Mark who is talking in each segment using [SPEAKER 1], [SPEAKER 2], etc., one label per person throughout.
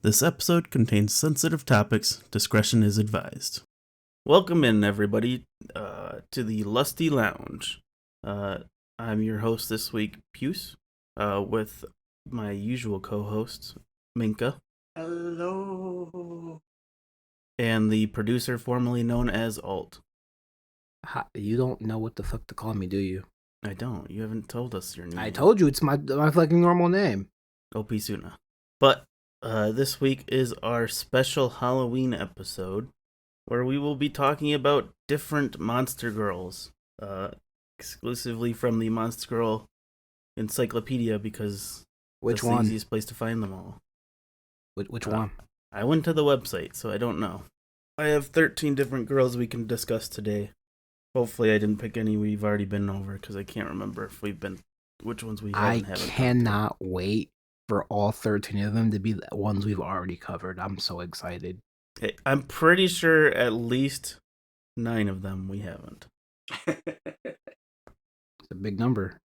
[SPEAKER 1] This episode contains sensitive topics. Discretion is advised. Welcome in, everybody, to the Lusty Lounge. I'm your host this week, Puce, with my usual co-hosts, Minka.
[SPEAKER 2] Hello.
[SPEAKER 1] And the producer formerly known as Alt.
[SPEAKER 3] You don't know what the fuck to call me, do you?
[SPEAKER 1] I don't. You haven't told us your name.
[SPEAKER 3] I told you it's my fucking normal name.
[SPEAKER 1] Opisuna. But this week is our special Halloween episode, where we will be talking about different Monster Girls, exclusively from the Monster Girl Encyclopedia, because
[SPEAKER 3] Which
[SPEAKER 1] that's
[SPEAKER 3] one?
[SPEAKER 1] the easiest place to find them all.
[SPEAKER 3] Which one?
[SPEAKER 1] I went to the website, so I don't know. I have 13 different girls we can discuss today. Hopefully I didn't pick any we've already been over, because I can't remember if we've been, which ones we haven't.
[SPEAKER 3] I cannot wait for all 13 of them to be the ones we've already covered. I'm so excited.
[SPEAKER 1] Hey, I'm pretty sure at least 9 of them we haven't.
[SPEAKER 3] It's a big number.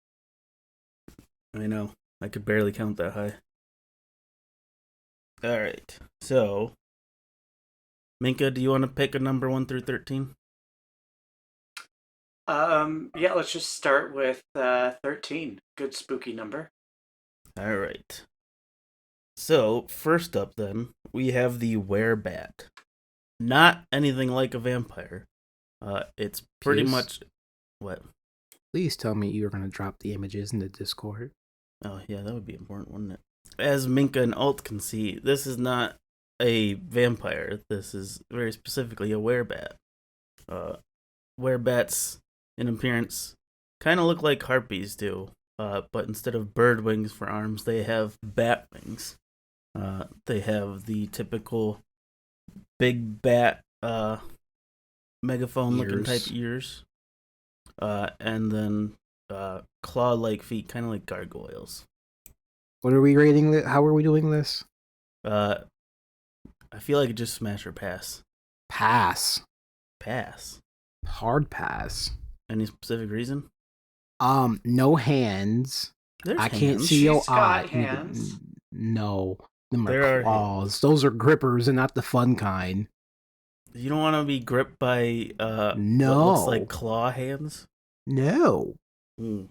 [SPEAKER 1] I know. I could barely count that high. Alright, so Minka, do you want to pick a number 1 through 13?
[SPEAKER 2] Yeah, let's just start with 13. Good spooky number.
[SPEAKER 1] Alright. So, first up then, we have the werebat. Not anything like a vampire. It's pretty
[SPEAKER 3] Yes.
[SPEAKER 1] much... What?
[SPEAKER 3] Please tell me you're going to drop the images in the Discord.
[SPEAKER 1] Oh, yeah, that would be important, wouldn't it? As Minka and Alt can see, this is not a vampire. This is very specifically a werebat. Werebats, in appearance, kind of look like harpies do, but instead of bird wings for arms, they have bat wings. They have the typical big bat megaphone-looking type ears, and then claw-like feet, kind of like gargoyles.
[SPEAKER 3] What are we rating this? How are we doing this?
[SPEAKER 1] I feel like just smash or pass.
[SPEAKER 3] Pass.
[SPEAKER 1] Pass.
[SPEAKER 3] Hard pass.
[SPEAKER 1] Any specific reason?
[SPEAKER 3] No hands.
[SPEAKER 1] There's
[SPEAKER 3] I can't
[SPEAKER 1] hands.
[SPEAKER 3] see your
[SPEAKER 2] She's got
[SPEAKER 3] eye.
[SPEAKER 2] hands.
[SPEAKER 3] No. Them
[SPEAKER 1] There
[SPEAKER 3] are
[SPEAKER 1] are
[SPEAKER 3] claws. Those are grippers and not the fun kind.
[SPEAKER 1] You don't want to be gripped by
[SPEAKER 3] No.
[SPEAKER 1] what looks like claw hands?
[SPEAKER 3] No.
[SPEAKER 1] Mm.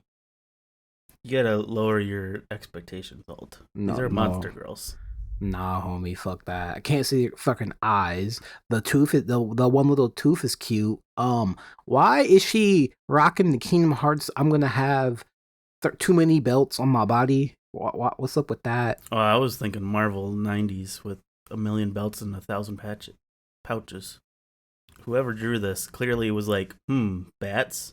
[SPEAKER 1] You gotta lower your expectations, Alt. These are monster girls.
[SPEAKER 3] Nah, homie, fuck that. I can't see your fucking eyes. The tooth, the one little tooth is cute. Why is she rocking the Kingdom Hearts? I'm gonna have too many belts on my body. What's up with that?
[SPEAKER 1] Oh, I was thinking Marvel 90s with 1,000,000 belts and 1,000 pouches. Whoever drew this clearly was like, bats.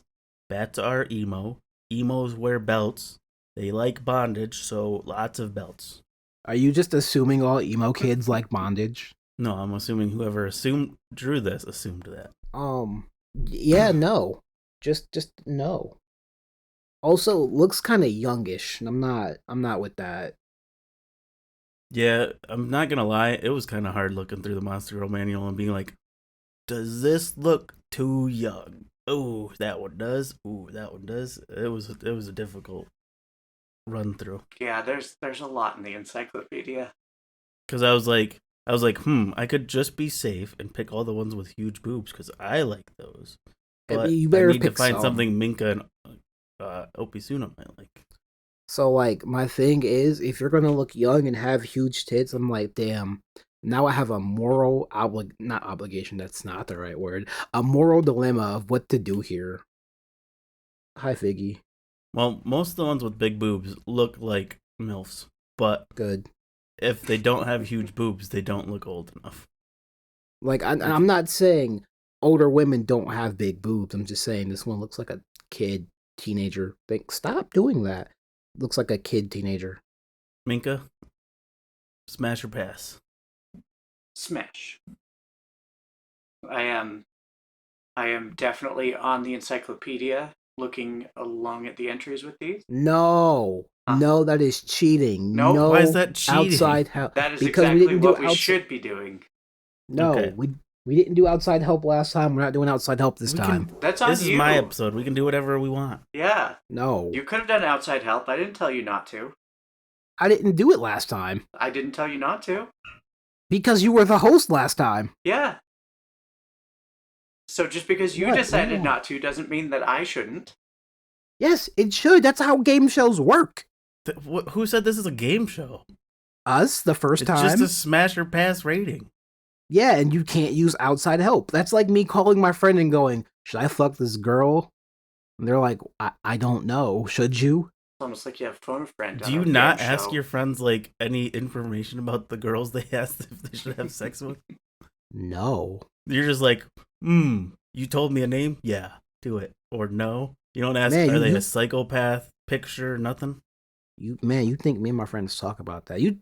[SPEAKER 1] Bats are emo. Emos wear belts. They like bondage, so lots of belts.
[SPEAKER 3] Are you just assuming all emo kids like bondage?
[SPEAKER 1] No, I'm assuming whoever drew this assumed that.
[SPEAKER 3] Yeah, no. Just no. Also, looks kind of youngish. I'm not with that.
[SPEAKER 1] Yeah, I'm not gonna lie, it was kind of hard looking through the Monster Girl manual and being like, does this look too young? Oh, that one does. Ooh, that one does. It was a difficult run through.
[SPEAKER 2] Yeah, there's a lot in the encyclopedia.
[SPEAKER 1] Because I was like, I could just be safe and pick all the ones with huge boobs because I like those. But
[SPEAKER 3] You better
[SPEAKER 1] I need to
[SPEAKER 3] pick
[SPEAKER 1] find
[SPEAKER 3] some.
[SPEAKER 1] something Minka and Opisuna might like.
[SPEAKER 3] So, like, my thing is, if you're gonna look young and have huge tits, I'm like, damn. Now I have a moral not obligation. That's not the right word. A moral dilemma of what to do here. Hi, Figgy.
[SPEAKER 1] Well, most of the ones with big boobs look like MILFs, but
[SPEAKER 3] Good.
[SPEAKER 1] if they don't have huge boobs, they don't look old enough.
[SPEAKER 3] Like, I'm not saying older women don't have big boobs. I'm just saying this one looks like a kid, teenager. Stop doing that. Looks like a kid, teenager.
[SPEAKER 1] Minka, smash or pass?
[SPEAKER 2] Smash. I am definitely on the encyclopedia looking along at the entries with these.
[SPEAKER 3] No. No, that is cheating.
[SPEAKER 2] No.
[SPEAKER 3] No,
[SPEAKER 1] Why is that cheating?
[SPEAKER 3] outside help.
[SPEAKER 2] That is
[SPEAKER 3] because
[SPEAKER 2] exactly what we should be doing.
[SPEAKER 3] No,
[SPEAKER 1] Okay.
[SPEAKER 3] we didn't do outside help last time. We're not doing outside help this time.
[SPEAKER 2] That's on
[SPEAKER 1] This
[SPEAKER 2] you.
[SPEAKER 1] is my episode. We can do whatever we want.
[SPEAKER 2] Yeah.
[SPEAKER 3] No.
[SPEAKER 2] You could have done outside help. I didn't tell you not to.
[SPEAKER 3] I didn't do it last time.
[SPEAKER 2] I didn't tell you not to.
[SPEAKER 3] Because you were the host last time.
[SPEAKER 2] Yeah. So just because you
[SPEAKER 3] What?
[SPEAKER 2] decided
[SPEAKER 3] No.
[SPEAKER 2] not to doesn't mean that I shouldn't.
[SPEAKER 3] Yes, it should. That's how game shows work.
[SPEAKER 1] Who said this is a game show?
[SPEAKER 3] Us, the first
[SPEAKER 1] It's
[SPEAKER 3] time.
[SPEAKER 1] just a smash or pass rating.
[SPEAKER 3] Yeah, and you can't use outside help. That's like me calling my friend and going, should I fuck this girl? And they're like, I don't know. Should you?
[SPEAKER 2] It's almost like you have phone a friend.
[SPEAKER 1] Do you not ask your friends like any information about the girls they asked if they should have sex with?
[SPEAKER 3] No.
[SPEAKER 1] You're just like, you told me a name? Yeah, do it. Or no. You don't ask,
[SPEAKER 3] Man,
[SPEAKER 1] are they
[SPEAKER 3] you-
[SPEAKER 1] a psychopath? Picture, nothing?
[SPEAKER 3] You think me and my friends talk about that. You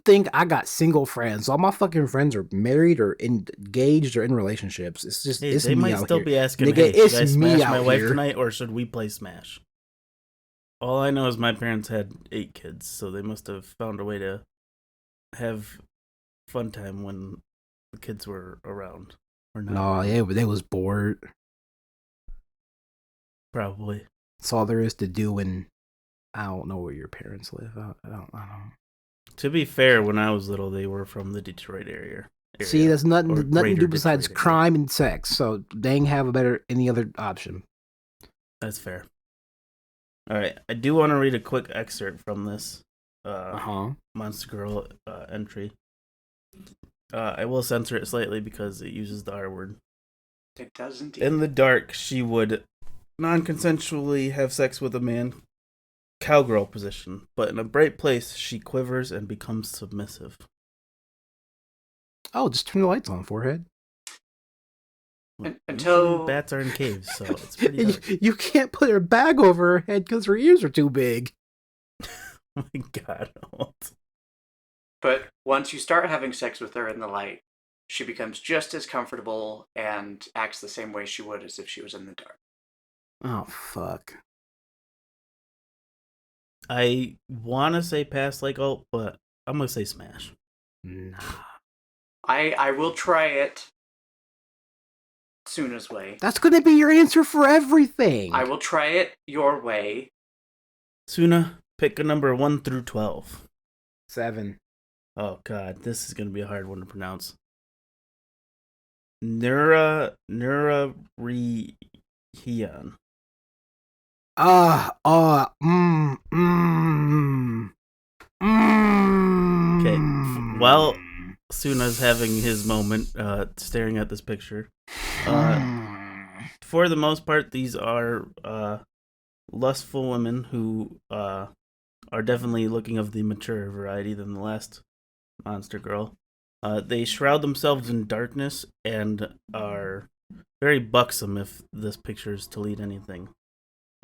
[SPEAKER 3] think I got single friends. All my fucking friends are married or engaged or in relationships. It's just
[SPEAKER 1] Hey,
[SPEAKER 3] it's
[SPEAKER 1] they
[SPEAKER 3] me
[SPEAKER 1] might
[SPEAKER 3] out
[SPEAKER 1] still
[SPEAKER 3] here.
[SPEAKER 1] be asking,
[SPEAKER 3] Nigga,
[SPEAKER 1] hey, should
[SPEAKER 3] it's
[SPEAKER 1] I
[SPEAKER 3] me
[SPEAKER 1] smash my
[SPEAKER 3] out
[SPEAKER 1] wife
[SPEAKER 3] here.
[SPEAKER 1] tonight or should we play Smash? All I know is my parents had 8 kids, so they must have found a way to have fun time when the kids were around. Or not.
[SPEAKER 3] No, yeah, but they was bored.
[SPEAKER 1] Probably.
[SPEAKER 3] That's all there is to do, and I don't know where your parents live. I don't.
[SPEAKER 1] To be fair, when I was little, they were from the Detroit area.
[SPEAKER 3] See, there's nothing
[SPEAKER 1] or
[SPEAKER 3] nothing to
[SPEAKER 1] greater
[SPEAKER 3] do besides
[SPEAKER 1] Detroit area.
[SPEAKER 3] crime and sex. So they ain't have any other option.
[SPEAKER 1] That's fair. All right, I do want to read a quick excerpt from this Monster Girl entry. I will censor it slightly because it uses the R word.
[SPEAKER 2] It does indeed.
[SPEAKER 1] In the dark, she would non-consensually have sex with a man, cowgirl position, but in a bright place, she quivers and becomes submissive.
[SPEAKER 3] Oh, just turn the lights on, forehead.
[SPEAKER 2] Until
[SPEAKER 1] Usually bats are in caves, so it's pretty
[SPEAKER 3] And
[SPEAKER 1] dark.
[SPEAKER 3] you can't put her bag over her head because her ears are too big.
[SPEAKER 1] Oh my god.
[SPEAKER 2] But once you start having sex with her in the light, she becomes just as comfortable and acts the same way she would as if she was in the dark.
[SPEAKER 3] Oh fuck.
[SPEAKER 1] I want to say pass like alt, but I'm going to say smash.
[SPEAKER 3] Nah.
[SPEAKER 2] I will try it Suna's way.
[SPEAKER 3] That's gonna be your answer for everything.
[SPEAKER 2] I will try it your way.
[SPEAKER 1] Suna, pick a number 1 through 12.
[SPEAKER 3] 7.
[SPEAKER 1] Oh god, this is going to be a hard one to pronounce. Nura Rihian. Okay, while Suna's having his moment staring at this picture, for the most part, these are lustful women who are definitely looking of the mature variety than the last Monster Girl. They shroud themselves in darkness and are very buxom, if this picture is to lead anything.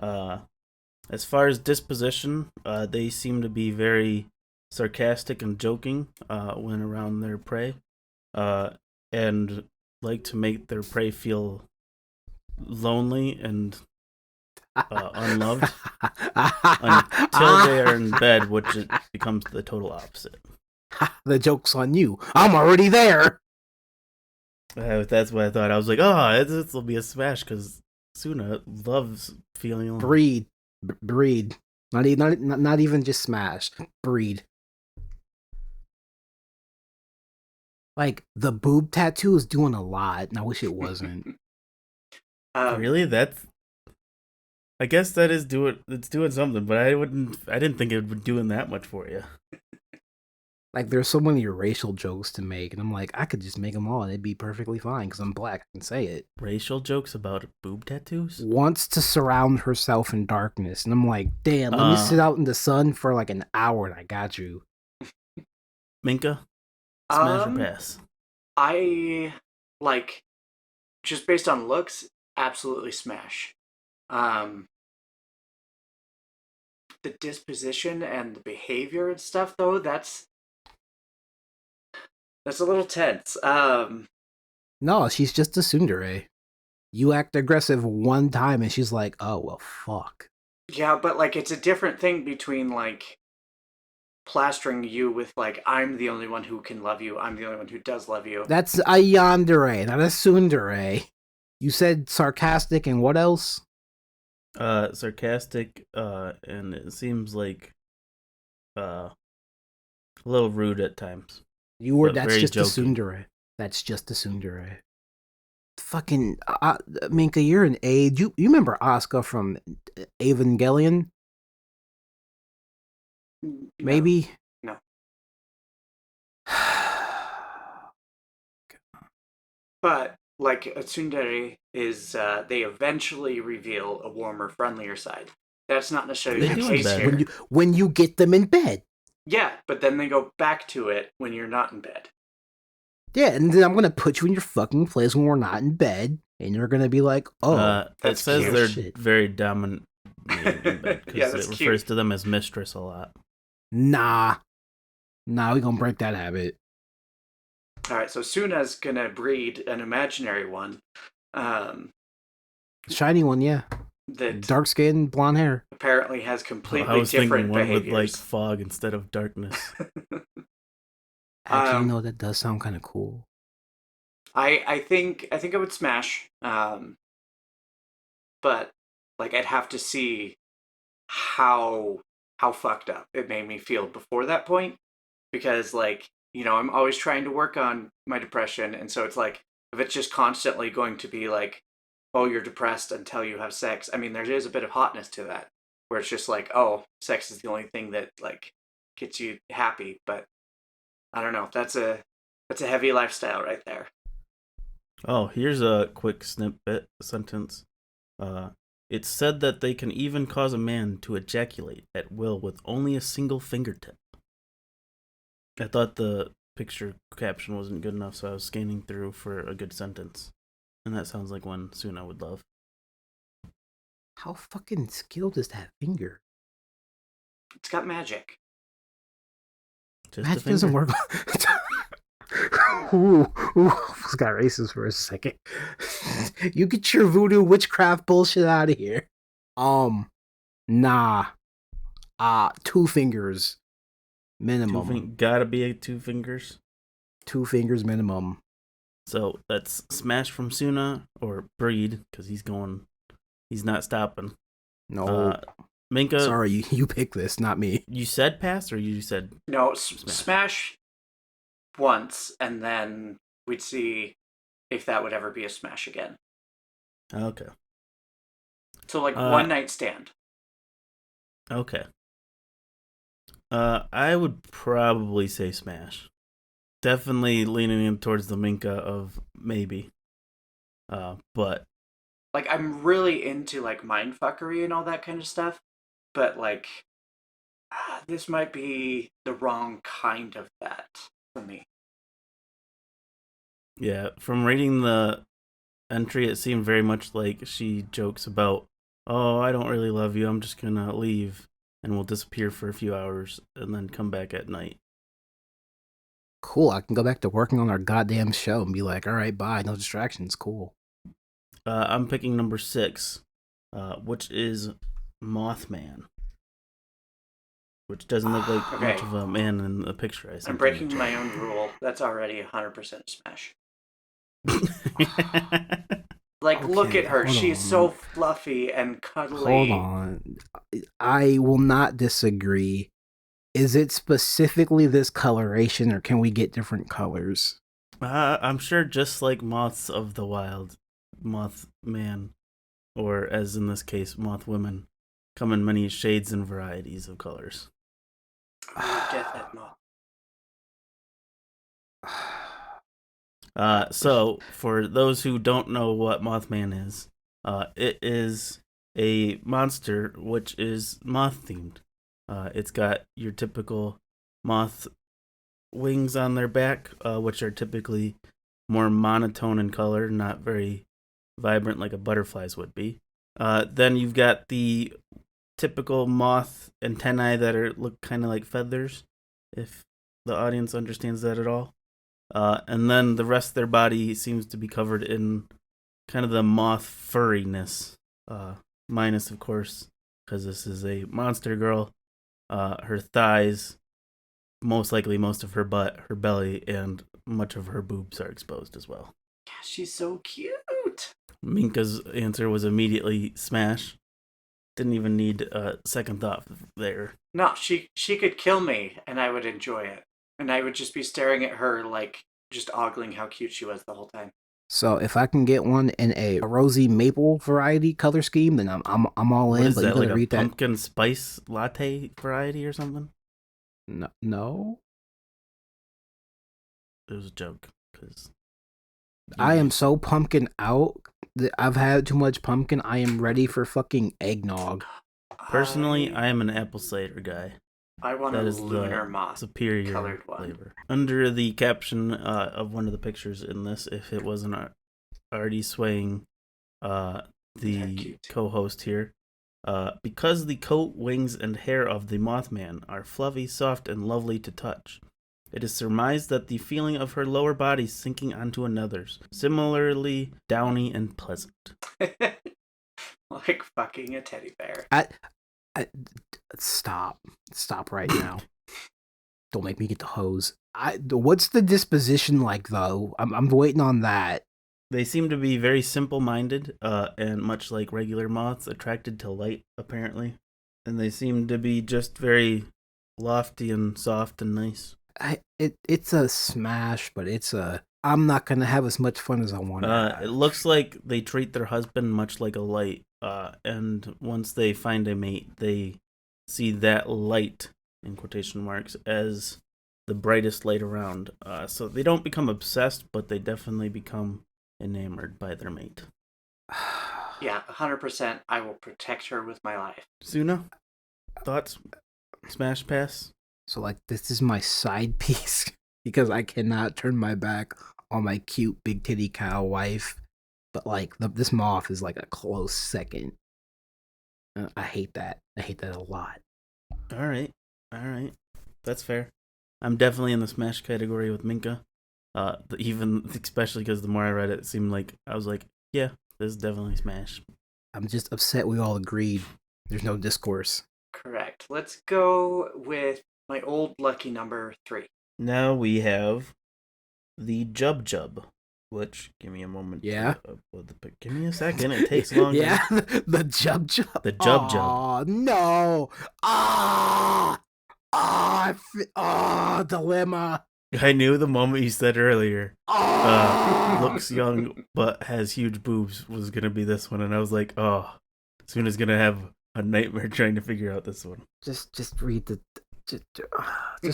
[SPEAKER 1] As far as disposition, they seem to be very sarcastic and joking when around their prey, and like to make their prey feel lonely and unloved until they are in bed, which it becomes the total opposite.
[SPEAKER 3] The joke's on you. I'm already there.
[SPEAKER 1] That's what I thought. I was like, oh, this will be a smash because Suna loves feeling alone.
[SPEAKER 3] Breed. Not even just smash. Breed. Like, the boob tattoo is doing a lot, and I wish it wasn't.
[SPEAKER 1] Really? I guess that is it's doing something, but I didn't think it would be doing that much for you.
[SPEAKER 3] Like, there's so many racial jokes to make, and I'm like, I could just make them all, and it'd be perfectly fine, because I'm black, I can say it.
[SPEAKER 1] Racial jokes about boob tattoos?
[SPEAKER 3] Wants to surround herself in darkness, and I'm like, damn, let me sit out in the sun for like an hour, and I got you.
[SPEAKER 1] Minka? Smash or pass?
[SPEAKER 2] I like, just based on looks, absolutely smash. The disposition and the behavior and stuff, though, that's a little tense.
[SPEAKER 3] No, she's just a tsundere. You act aggressive one time, and she's like, oh, well, fuck.
[SPEAKER 2] Yeah, but like, it's a different thing between like plastering you with like, I'm the only one who can love you, I'm the only one who does love you.
[SPEAKER 3] That's a yandere, not a tsundere. You said sarcastic and what else?
[SPEAKER 1] Sarcastic, and it seems like a little rude at times. but
[SPEAKER 3] That's
[SPEAKER 1] very
[SPEAKER 3] just a
[SPEAKER 1] joking.
[SPEAKER 3] tsundere. That's just a tsundere. Fucking Minka, you're an A. You remember Asuka from Evangelion?
[SPEAKER 2] No,
[SPEAKER 3] Maybe.
[SPEAKER 2] no. But like a tsundere is, they eventually reveal a warmer, friendlier side. That's not necessarily
[SPEAKER 1] They
[SPEAKER 2] the
[SPEAKER 1] do in
[SPEAKER 2] case
[SPEAKER 1] bed.
[SPEAKER 2] here.
[SPEAKER 3] when you get them in bed.
[SPEAKER 2] Yeah, but then they go back to it when you're not in bed.
[SPEAKER 3] Yeah, and then I'm gonna put you in your fucking place when we're not in bed, and you're gonna be like, "Oh,
[SPEAKER 1] It
[SPEAKER 2] that's
[SPEAKER 1] says
[SPEAKER 2] cute.
[SPEAKER 1] they're
[SPEAKER 3] shit."
[SPEAKER 1] very dominant in bed
[SPEAKER 2] Yeah,
[SPEAKER 1] because
[SPEAKER 2] that's
[SPEAKER 1] it refers
[SPEAKER 2] cute.
[SPEAKER 1] to them as mistress a lot.
[SPEAKER 3] Nah, we gonna break that habit.
[SPEAKER 2] All right, so Suna's gonna breed an imaginary one,
[SPEAKER 3] Shiny one, yeah.
[SPEAKER 2] that
[SPEAKER 3] Dark skin, blonde hair.
[SPEAKER 2] apparently has
[SPEAKER 1] I
[SPEAKER 2] completely
[SPEAKER 1] was thinking
[SPEAKER 2] different
[SPEAKER 1] one with like
[SPEAKER 2] behaviors.
[SPEAKER 1] fog instead of darkness.
[SPEAKER 3] Actually, that does sound kind of cool.
[SPEAKER 2] I think I would smash, but like I'd have to see how fucked up it made me feel before that point, because like I'm always trying to work on my depression, and so it's like if it's just constantly going to be like, oh, you're depressed until you have sex. I mean, there is a bit of hotness to that, where it's just like, oh, sex is the only thing that like gets you happy. But I don't know. That's a heavy lifestyle right there.
[SPEAKER 1] Oh, here's a quick snippet sentence. It's said that they can even cause a man to ejaculate at will with only a single fingertip. I thought the picture caption wasn't good enough, so I was scanning through for a good sentence. And that sounds like one Suna would love.
[SPEAKER 3] How fucking skilled is that finger?
[SPEAKER 2] It's got magic.
[SPEAKER 1] Just
[SPEAKER 3] Magic
[SPEAKER 1] a finger.
[SPEAKER 3] doesn't work. Ooh, just got racist for a second. You get your voodoo witchcraft bullshit out of here. Nah. 2 fingers minimum.
[SPEAKER 1] Gotta be 2 fingers.
[SPEAKER 3] 2 fingers minimum.
[SPEAKER 1] So that's smash from Suna or breed because he's not stopping.
[SPEAKER 3] No,
[SPEAKER 1] Minka.
[SPEAKER 3] sorry, you pick this, not me.
[SPEAKER 1] You said pass or you said
[SPEAKER 2] No, smash once, and then we'd see if that would ever be a smash again.
[SPEAKER 1] okay.
[SPEAKER 2] So like one night stand.
[SPEAKER 1] Okay. I would probably say smash. Definitely leaning in towards the Minka of maybe. But
[SPEAKER 2] like I'm really into like mindfuckery and all that kind of stuff, but like this might be the wrong kind of that for me.
[SPEAKER 1] yeah, from reading the entry, it seemed very much like she jokes about, "Oh, I don't really love you. I'm just gonna leave and we'll disappear for a few hours and then come back at night."
[SPEAKER 3] Cool, I can go back to working on our goddamn show and be like, all right, bye, no distractions, cool.
[SPEAKER 1] I'm picking number 6, which is Mothman. Which doesn't look like
[SPEAKER 2] Okay.
[SPEAKER 1] much of a man in the picture I sent.
[SPEAKER 2] I'm breaking my own rule. That's already 100% smash. Like,
[SPEAKER 3] Okay,
[SPEAKER 2] look at her.
[SPEAKER 3] hold
[SPEAKER 2] She's
[SPEAKER 3] on.
[SPEAKER 2] so fluffy and cuddly.
[SPEAKER 3] Hold on. I will not disagree. Is it specifically this coloration, or can we get different colors?
[SPEAKER 1] I'm sure just like Moths of the Wild, Mothman, or as in this case, Mothwomen, come in many shades and varieties of colors.
[SPEAKER 2] I would get that moth.
[SPEAKER 1] So, for those who don't know what Mothman is, it is a monster which is moth themed. It's got your typical moth wings on their back, which are typically more monotone in color, not very vibrant like a butterfly's would be. Then you've got the typical moth antennae that look kind of like feathers, if the audience understands that at all. And then the rest of their body seems to be covered in kind of the moth furriness, minus, of course, because this is a monster girl, her thighs, most likely most of her butt, her belly, and much of her boobs are exposed as well.
[SPEAKER 2] Yeah, she's so cute.
[SPEAKER 1] Minka's answer was immediately smash. Didn't even need a second thought there.
[SPEAKER 2] No, she could kill me and I would enjoy it. And I would just be staring at her, like, just ogling how cute she was the whole time.
[SPEAKER 3] So if I can get one in a rosy maple variety color scheme, then I'm all
[SPEAKER 1] What
[SPEAKER 3] in.
[SPEAKER 1] is
[SPEAKER 3] But
[SPEAKER 1] that,
[SPEAKER 3] you gotta
[SPEAKER 1] like a
[SPEAKER 3] read that.
[SPEAKER 1] pumpkin spice latte variety or something?
[SPEAKER 3] No.
[SPEAKER 1] It was a joke, because
[SPEAKER 3] I am so pumpkin out that I've had too much pumpkin. I am ready for fucking eggnog.
[SPEAKER 1] Personally, I am an apple cider guy.
[SPEAKER 2] I want
[SPEAKER 1] That
[SPEAKER 2] a
[SPEAKER 1] is
[SPEAKER 2] lunar
[SPEAKER 1] the
[SPEAKER 2] moth
[SPEAKER 1] superior
[SPEAKER 2] colored one.
[SPEAKER 1] flavor. Under the caption of one of the pictures in this, if it wasn't already swaying the
[SPEAKER 2] cute.
[SPEAKER 1] co-host here, because the coat, wings, and hair of the Mothman are fluffy, soft, and lovely to touch, it is surmised that the feeling of her lower body sinking onto another's, similarly downy and pleasant.
[SPEAKER 2] Like fucking a teddy bear.
[SPEAKER 3] Stop right now. Don't make me get the hose. What's the disposition like though? I'm waiting on that.
[SPEAKER 1] They seem to be very simple-minded, and much like regular moths, attracted to light, apparently. And they seem to be just very lofty and soft and nice.
[SPEAKER 3] It's a smash, but I'm not gonna have as much fun as I want to.
[SPEAKER 1] It looks like they treat their husband much like a light, and once they find a mate, they see that light, in quotation marks, as the brightest light around. So they don't become obsessed, but they definitely become enamored by their mate.
[SPEAKER 2] Yeah, 100%. I will protect her with my life.
[SPEAKER 1] Suna, thoughts? Smash pass?
[SPEAKER 3] So like this is my side piece because I cannot turn my back on my cute big titty cow wife, but like this moth is like a close second. I hate that. I hate that a lot.
[SPEAKER 1] All right, that's fair. I'm definitely in the smash category with Minka. Even especially because the more I read it, it seemed like I was like, yeah, this is definitely smash.
[SPEAKER 3] I'm just upset we all agreed. There's no discourse.
[SPEAKER 2] Correct. Let's go with my old lucky number 3.
[SPEAKER 1] Now we have the Jub Jub, which, give me a moment.
[SPEAKER 3] Yeah.
[SPEAKER 1] Give me a second. It takes longer.
[SPEAKER 3] Yeah, the Jub Jub.
[SPEAKER 1] The Jub Jub.
[SPEAKER 3] Oh no! Dilemma.
[SPEAKER 1] I knew the moment you said earlier, looks young but has huge boobs was gonna be this one, and I was like, oh, Suna's gonna have a nightmare trying to figure out this one.
[SPEAKER 3] Just read the. Just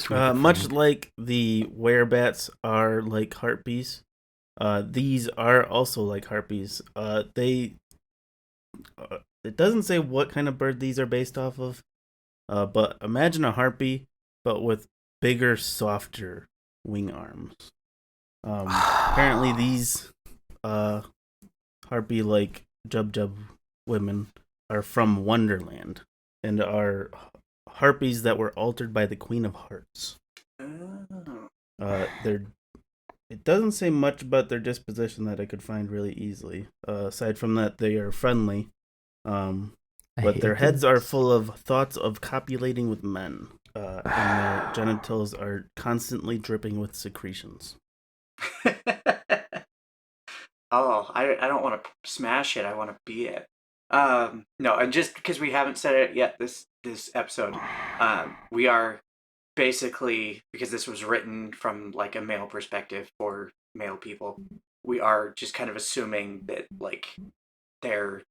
[SPEAKER 3] read the
[SPEAKER 1] much
[SPEAKER 3] thing.
[SPEAKER 1] like the werebats are like harpies, these are also like harpies. It doesn't say what kind of bird these are based off of, but imagine a harpy, but with bigger, softer wing arms. Apparently these harpy-like Jub women are from Wonderland and are harpies that were altered by the Queen of Hearts. It doesn't say much about their disposition that I could find really easily. Aside from that, they are friendly, but their heads are full of thoughts of copulating with men, and their genitals are constantly dripping with secretions.
[SPEAKER 2] Oh, I don't want to smash it. I want to be it. No, and just because we haven't said it yet this episode, we are basically, because this was written from like a male perspective for male people, we are just kind of assuming that like they're,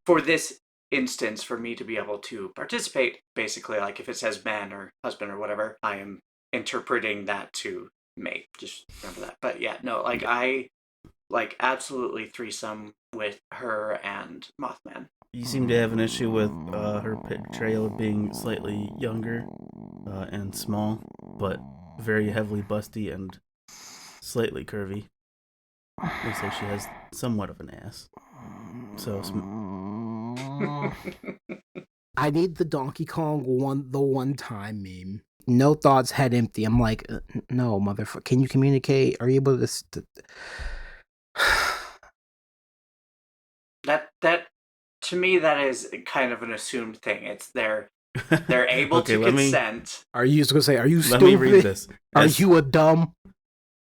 [SPEAKER 2] for this instance, for me to be able to participate, basically like if it says man or husband or whatever, I am interpreting that to mate. Just remember that. But yeah, no, like I like absolutely threesome with her and Mothman.
[SPEAKER 1] You seem to have an issue with her portrayal of being slightly younger and small, but very heavily busty and slightly curvy. Looks like she has somewhat of an ass. So,
[SPEAKER 3] I need the Donkey Kong one time meme. No thoughts, head empty. I'm like, no, motherfucker. Can you communicate? Are you able to?
[SPEAKER 2] That to me, that is kind of an assumed thing. It's they're able
[SPEAKER 1] Okay,
[SPEAKER 2] to consent.
[SPEAKER 3] Are you just gonna say? Are you
[SPEAKER 1] Let
[SPEAKER 3] stupid?
[SPEAKER 1] me read this.
[SPEAKER 3] Are you a dumb?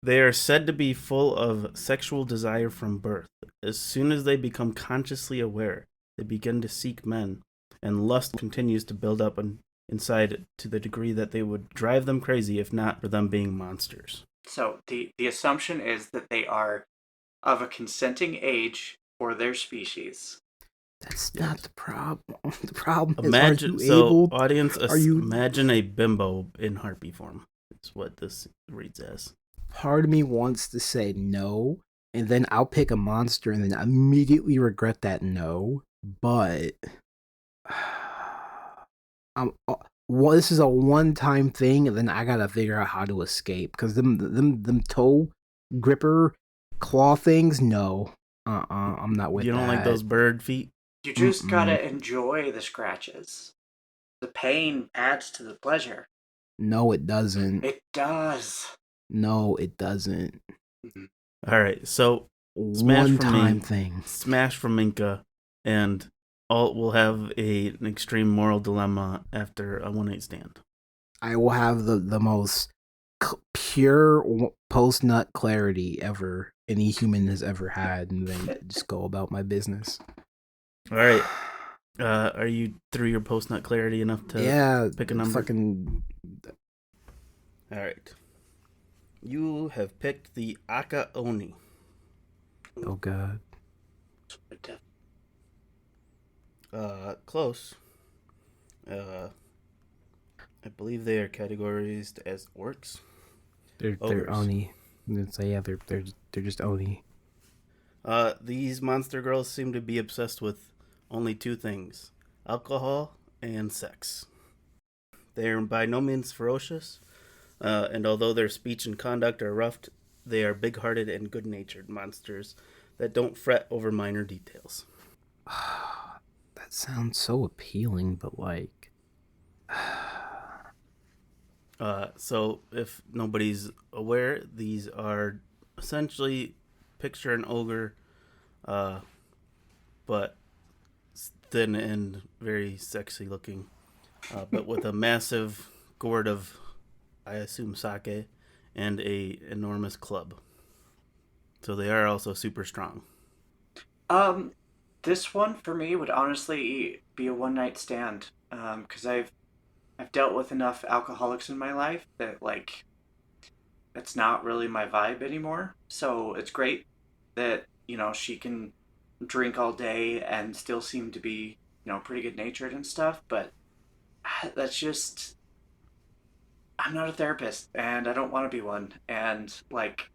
[SPEAKER 1] They are said to be full of sexual desire from birth. As soon as they become consciously aware, they begin to seek men, and lust continues to build up inside to the degree that they would drive them crazy if not for them being monsters.
[SPEAKER 2] So the assumption is that they are of a consenting age for their species.
[SPEAKER 3] That's not the problem. The problem
[SPEAKER 1] Imagine,
[SPEAKER 3] is, are you able?
[SPEAKER 1] audience,
[SPEAKER 3] are you-
[SPEAKER 1] imagine a bimbo in harpy form. It's what this reads as.
[SPEAKER 3] Part of me wants to say no, and then I'll pick a monster and then immediately regret that no. But well, this is a one-time thing, and then I gotta figure out how to escape because them toe gripper claw things. No, I'm not with.
[SPEAKER 1] You don't
[SPEAKER 3] that.
[SPEAKER 1] like those bird feet?
[SPEAKER 2] You just gotta enjoy the scratches. The pain adds to the pleasure.
[SPEAKER 3] No, it doesn't.
[SPEAKER 2] It does.
[SPEAKER 3] No, it doesn't.
[SPEAKER 1] All right, so smash from
[SPEAKER 3] One-time
[SPEAKER 1] me,
[SPEAKER 3] thing.
[SPEAKER 1] smash from Minka, and we'll have an extreme moral dilemma after a one-night stand.
[SPEAKER 3] I will have the most pure post-nut clarity ever any human has ever had, and then just go about my business.
[SPEAKER 1] All right, are you through your post-nut clarity enough to pick a number?
[SPEAKER 3] Fucking.
[SPEAKER 1] All right, you have picked the Aka Oni.
[SPEAKER 3] Oh god.
[SPEAKER 1] Close. I believe they are categorized as orcs.
[SPEAKER 3] They're
[SPEAKER 1] Ogres.
[SPEAKER 3] Oni. So yeah, they're just Oni.
[SPEAKER 1] These monster girls seem to be obsessed with only two things: alcohol and sex. They are by no means ferocious, and although their speech and conduct are rough, they are big-hearted and good-natured monsters that don't fret over minor details.
[SPEAKER 3] That sounds so appealing, but like.
[SPEAKER 1] So if nobody's aware, these are essentially picture an ogre, but thin and very sexy looking, but with a massive gourd of, I assume, sake and a enormous club. So they are also super strong.
[SPEAKER 2] This one for me would honestly be a one night stand. Because I've dealt with enough alcoholics in my life that like it's not really my vibe anymore. So it's great that, she can drink all day and still seem to be, pretty good natured and stuff, but that's just I'm not a therapist and I don't want to be one. And like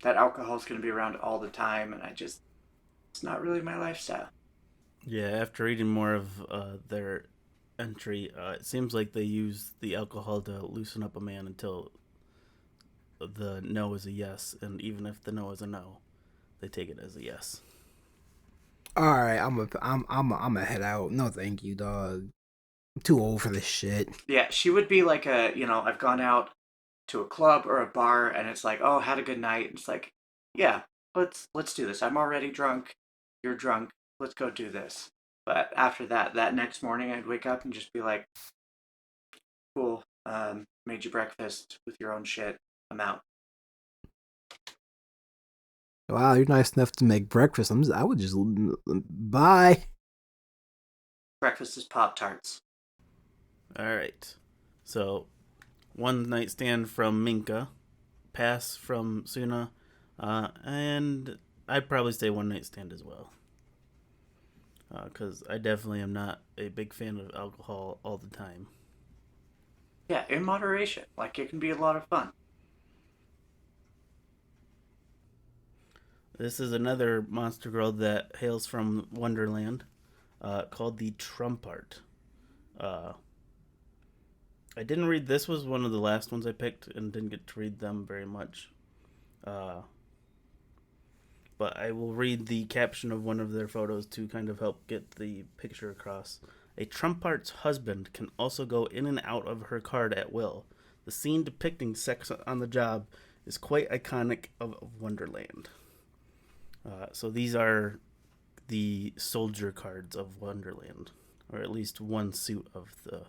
[SPEAKER 2] that alcohol is going to be around all the time and it's not really my lifestyle.
[SPEAKER 1] Yeah, after reading more of their entry, it seems like they use the alcohol to loosen up a man until the no is a yes, and even if the no is a no, they take it as a yes.
[SPEAKER 3] All right, I'm a head out. No, thank you, dog. I'm too old for this shit.
[SPEAKER 2] Yeah, she would be like I've gone out to a club or a bar and it's like, oh, had a good night. It's like, yeah, let's do this. I'm already drunk. You're drunk. Let's go do this. But after that next morning I'd wake up and just be like, cool, made you breakfast with your own shit. I'm out.
[SPEAKER 3] Wow, you're nice enough to make breakfast. I would just bye.
[SPEAKER 2] Breakfast is Pop-Tarts.
[SPEAKER 1] All right. So, one night stand from Minka, pass from Suna, and I'd probably say one night stand as well. Because I definitely am not a big fan of alcohol all the time.
[SPEAKER 2] Yeah, in moderation. Like, it can be a lot of fun.
[SPEAKER 1] This is another monster girl that hails from Wonderland, called the Trumpart. I didn't read, this was one of the last ones I picked and didn't get to read them very much. But I will read the caption of one of their photos to kind of help get the picture across. A Trumpart's husband can also go in and out of her card at will. The scene depicting sex on the job is quite iconic of Wonderland. So these are the soldier cards of Wonderland, or at least one suit of the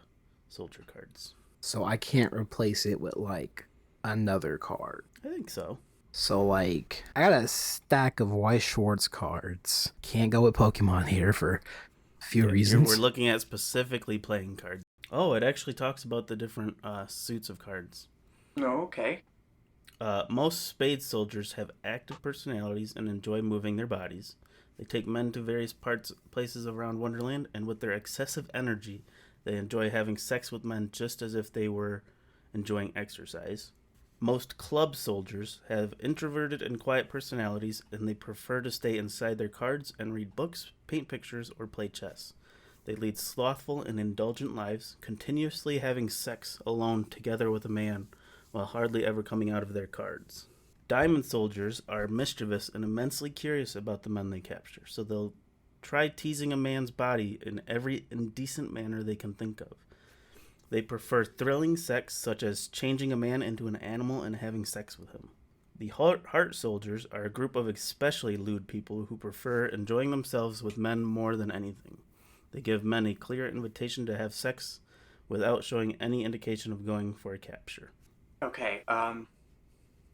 [SPEAKER 1] soldier cards.
[SPEAKER 3] So I can't replace it with like another card.
[SPEAKER 1] I think so.
[SPEAKER 3] So like I got a stack of Weiss Schwartz cards. Can't go with Pokemon here for a few reasons.
[SPEAKER 1] We're looking at specifically playing cards. Oh, it actually talks about the different suits of cards.
[SPEAKER 2] No, okay.
[SPEAKER 1] Most spade soldiers have active personalities and enjoy moving their bodies. They take men to various places around Wonderland, and with their excessive energy, they enjoy having sex with men just as if they were enjoying exercise. Most club soldiers have introverted and quiet personalities, and they prefer to stay inside their cards and read books, paint pictures, or play chess. They lead slothful and indulgent lives, continuously having sex alone together with a man, while hardly ever coming out of their cards. Diamond soldiers are mischievous and immensely curious about the men they capture, so they'll try teasing a man's body in every indecent manner they can think of. They prefer thrilling sex, such as changing a man into an animal and having sex with him. The heart soldiers are a group of especially lewd people who prefer enjoying themselves with men more than anything. They give men a clear invitation to have sex without showing any indication of going for a capture.
[SPEAKER 2] Okay.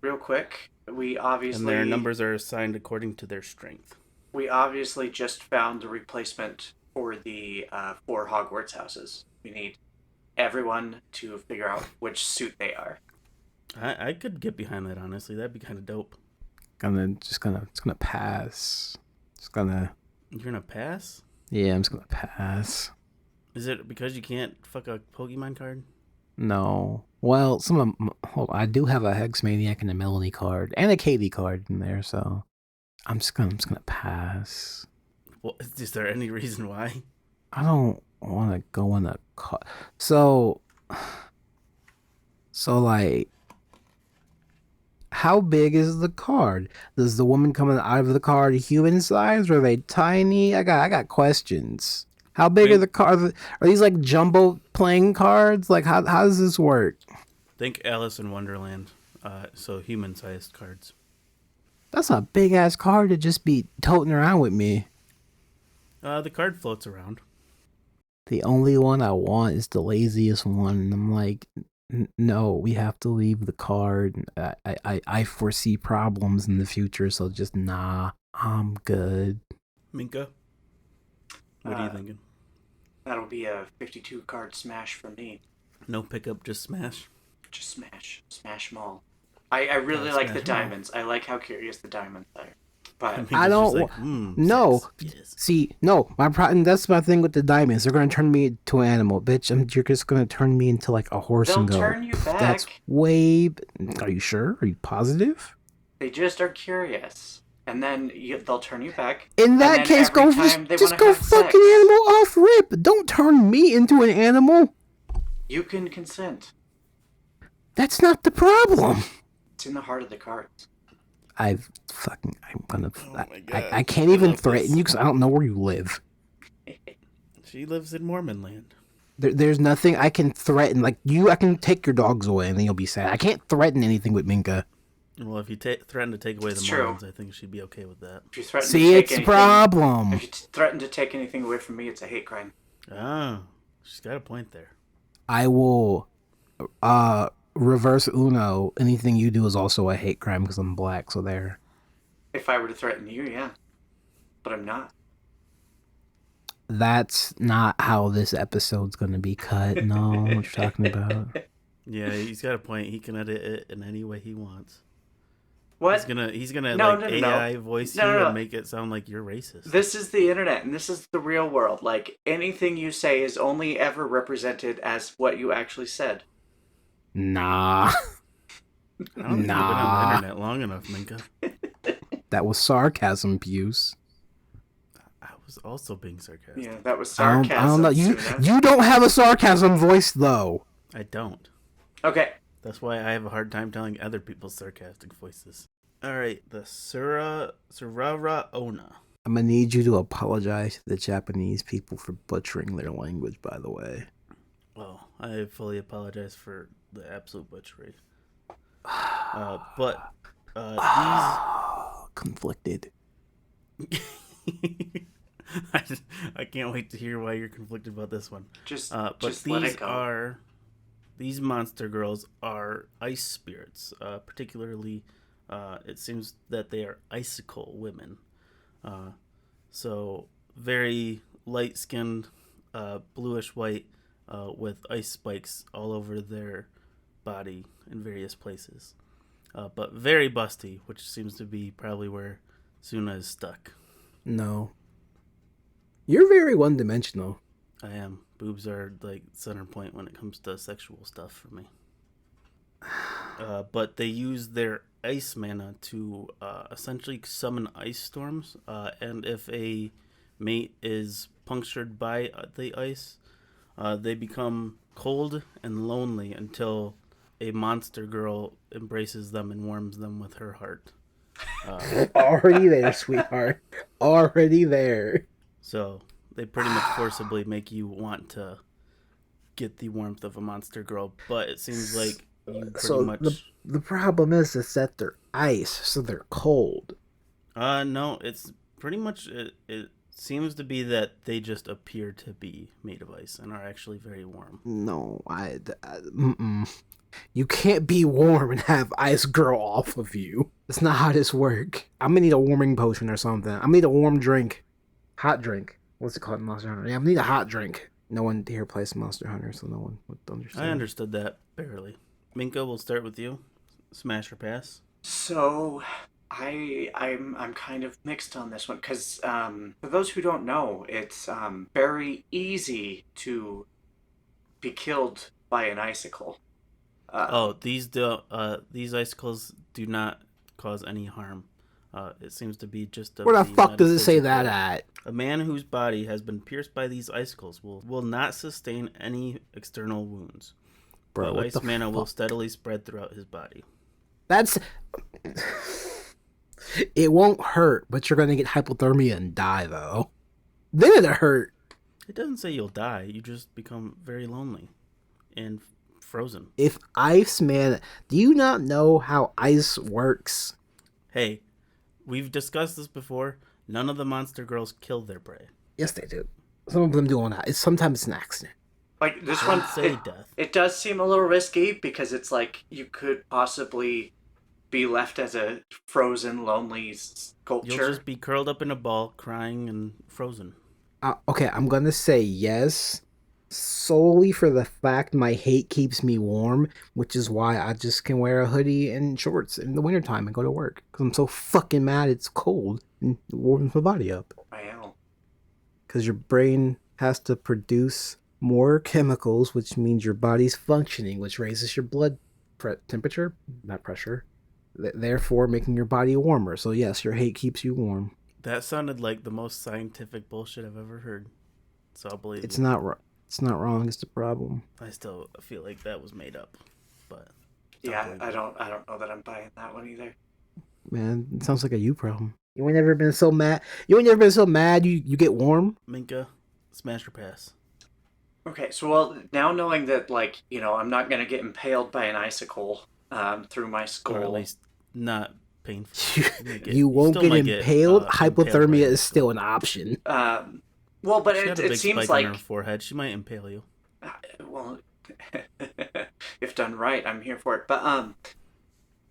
[SPEAKER 2] Real quick,
[SPEAKER 1] And their numbers are assigned according to their strength.
[SPEAKER 2] we obviously just found the replacement for the 4 Hogwarts houses. We need everyone to figure out which suit they are.
[SPEAKER 1] I could get behind that, honestly. That'd be kind of dope.
[SPEAKER 3] It's gonna pass.
[SPEAKER 1] You're gonna pass?
[SPEAKER 3] Yeah, I'm just gonna pass.
[SPEAKER 1] Is it because you can't fuck a Pokemon card?
[SPEAKER 3] No. Well, I do have a Hex Maniac and a Melanie card and a Katie card in there, so I'm just gonna pass.
[SPEAKER 1] Well, is there any reason why?
[SPEAKER 3] I don't want to go in a card. So like, how big is the card? Does the woman coming out of the card human size, or are they tiny? I got questions. How big are the cards? Are these like jumbo playing cards? Like, how does this work?
[SPEAKER 1] Think Alice in Wonderland. So human-sized cards.
[SPEAKER 3] That's a big ass card to just be toting around with me.
[SPEAKER 1] The card floats around.
[SPEAKER 3] The only one I want is the laziest one. And I'm like, no, we have to leave the card. I foresee problems in the future, so just nah, I'm good.
[SPEAKER 1] Minka, what are you thinking?
[SPEAKER 2] That'll be a 52 card smash for me.
[SPEAKER 1] No pickup, just smash.
[SPEAKER 2] Just smash them all. I really like the diamonds. I like how curious the diamonds are. But
[SPEAKER 3] I don't.
[SPEAKER 1] Like,
[SPEAKER 3] no.
[SPEAKER 1] Yes.
[SPEAKER 3] See, no. That's my thing with the diamonds. They're gonna turn me into an animal, bitch. You're just gonna turn me into like a horse
[SPEAKER 2] they'll
[SPEAKER 3] and go.
[SPEAKER 2] turn you back.
[SPEAKER 3] That's way. Are you sure? Are you positive?
[SPEAKER 2] They just are curious, and then they'll turn you back.
[SPEAKER 3] In that case, go fucking
[SPEAKER 2] sex.
[SPEAKER 3] animal off rip. Don't turn me into an animal.
[SPEAKER 2] You can consent.
[SPEAKER 3] That's not the problem.
[SPEAKER 2] It's in the heart of the cards.
[SPEAKER 3] I'm gonna. I can't even threaten you because I don't know where you live.
[SPEAKER 1] She lives in Mormon land.
[SPEAKER 3] There's nothing I can threaten. Like you, I can take your dogs away and then you'll be sad. I can't threaten anything with Minka.
[SPEAKER 1] Well, if you threaten to take away the Mormons, I think she'd be okay with that.
[SPEAKER 2] If you threaten
[SPEAKER 3] it's a problem.
[SPEAKER 2] If you threaten to take anything away from me, it's a hate crime.
[SPEAKER 1] Oh, she's got a point there.
[SPEAKER 3] I will reverse Uno. Anything you do is also a hate crime because I'm black, so there.
[SPEAKER 2] If I were to threaten you, yeah. But I'm not.
[SPEAKER 3] That's not how this episode's going to be cut. No, what you're talking about.
[SPEAKER 1] Yeah, he's got a point. He can edit it in any way he wants.
[SPEAKER 2] What?
[SPEAKER 1] He's gonna AI voice you and make it sound like you're racist.
[SPEAKER 2] This is the internet, and this is the real world. Like, anything you say is only ever represented as what you actually said.
[SPEAKER 3] Nah.
[SPEAKER 1] I don't think you've been on the internet long enough, Minka.
[SPEAKER 3] That was sarcasm, Buse.
[SPEAKER 1] I was also being sarcastic.
[SPEAKER 2] Yeah, that was sarcasm.
[SPEAKER 3] I don't know. You don't have a sarcasm voice, though.
[SPEAKER 1] I don't.
[SPEAKER 2] Okay.
[SPEAKER 1] That's why I have a hard time telling other people's sarcastic voices. All right, the Surara Ona.
[SPEAKER 3] I'm gonna need you to apologize to the Japanese people for butchering their language, by the way.
[SPEAKER 1] Well, I fully apologize for the absolute butchery. But these
[SPEAKER 3] conflicted.
[SPEAKER 1] I can't wait to hear why you're conflicted about this one.
[SPEAKER 2] But just let it go.
[SPEAKER 1] These monster girls are ice spirits. Particularly, it seems that they are icicle women. So very light-skinned, bluish white, with ice spikes all over their body in various places. But very busty, which seems to be probably where Suna is stuck.
[SPEAKER 3] No. You're very one-dimensional.
[SPEAKER 1] I am. Boobs are like center point when it comes to sexual stuff for me. But they use their ice mana to essentially summon ice storms. And if a mate is punctured by the ice, they become cold and lonely until a monster girl embraces them and warms them with her heart.
[SPEAKER 3] Already there, sweetheart. Already there.
[SPEAKER 1] So they pretty much forcibly make you want to get the warmth of a monster girl, but it seems like you pretty much...
[SPEAKER 3] The problem is that they're ice, so they're cold.
[SPEAKER 1] No, it's pretty much... It seems to be that they just appear to be made of ice and are actually very warm.
[SPEAKER 3] No, you can't be warm and have ice girl off of you. That's not how this works. I'm gonna need a warming potion or something. I'm gonna need a warm drink. Hot drink. What's it called in Monster Hunter? Yeah, I'm gonna need a hot drink. No one here plays Monster Hunter, so no one would understand.
[SPEAKER 1] I understood that barely. Minka, we'll start with you. Smash or pass?
[SPEAKER 2] So I'm kind of mixed on this one because for those who don't know, it's very easy to be killed by an icicle.
[SPEAKER 1] These icicles do not cause any harm. It seems to be just a...
[SPEAKER 3] Where the fuck does it say that at?
[SPEAKER 1] A man whose body has been pierced by these icicles will not sustain any external wounds.
[SPEAKER 3] Bro,
[SPEAKER 1] the ice mana will steadily spread throughout his body.
[SPEAKER 3] That's... It won't hurt, but you're gonna get hypothermia and die, though. Then it'll hurt.
[SPEAKER 1] It doesn't say you'll die. You just become very lonely and frozen.
[SPEAKER 3] If ice mana... Do you not know how ice works?
[SPEAKER 1] Hey, we've discussed this before. None of the monster girls kill their prey.
[SPEAKER 3] Yes, they do. Some of them do on that. Sometimes it's an accident.
[SPEAKER 2] Like this
[SPEAKER 1] I
[SPEAKER 2] one,
[SPEAKER 1] would say death.
[SPEAKER 2] It does seem a little risky because it's like you could possibly be left as a frozen, lonely sculpture.
[SPEAKER 1] You'll just be curled up in a ball, crying and frozen.
[SPEAKER 3] Okay, I'm gonna say yes, solely for the fact my hate keeps me warm, which is why I just can wear a hoodie and shorts in the wintertime and go to work. Because I'm so fucking mad it's cold and it warms my body up.
[SPEAKER 2] I know.
[SPEAKER 3] Because your brain has to produce more chemicals, which means your body's functioning, which raises your blood temperature, not pressure, therefore making your body warmer. So yes, your hate keeps you warm.
[SPEAKER 1] That sounded like the most scientific bullshit I've ever heard. So I'll believe
[SPEAKER 3] it's
[SPEAKER 1] you.
[SPEAKER 3] not wrong. It's the problem.
[SPEAKER 1] I still feel like that was made up, but
[SPEAKER 2] yeah, I don't know that I'm buying that one either.
[SPEAKER 3] Man, it sounds like a you problem. You ain't never been so mad. You get warm.
[SPEAKER 1] Minka, smash or pass?
[SPEAKER 2] Okay, so well, now knowing that, like, you know, I'm not gonna get impaled by an icicle through my skull,
[SPEAKER 1] Or at least not painful.
[SPEAKER 3] You won't get impaled. Hypothermia is still an option.
[SPEAKER 2] Well, but it seems like
[SPEAKER 1] on her forehead. She might impale you.
[SPEAKER 2] Well, if done right, I'm here for it. But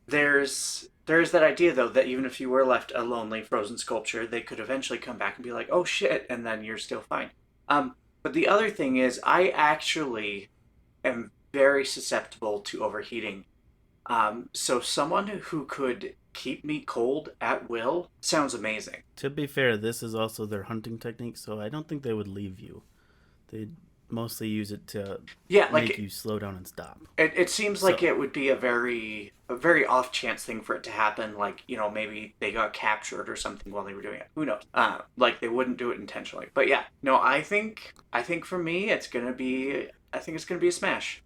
[SPEAKER 2] there's that idea though that even if you were left a lonely frozen sculpture, they could eventually come back and be like, "Oh shit," and then you're still fine. But the other thing is, I actually am very susceptible to overheating. So someone who could keep me cold at will sounds amazing.
[SPEAKER 1] To be fair, this is also their hunting technique, so I don't think they would leave you. They'd mostly use it to make you slow down and stop.
[SPEAKER 2] It seems like it would be a very off chance thing for it to happen. Like, you know, maybe they got captured or something while they were doing it. Who knows? Like they wouldn't do it intentionally. But yeah, no, I think for me it's gonna be a smash.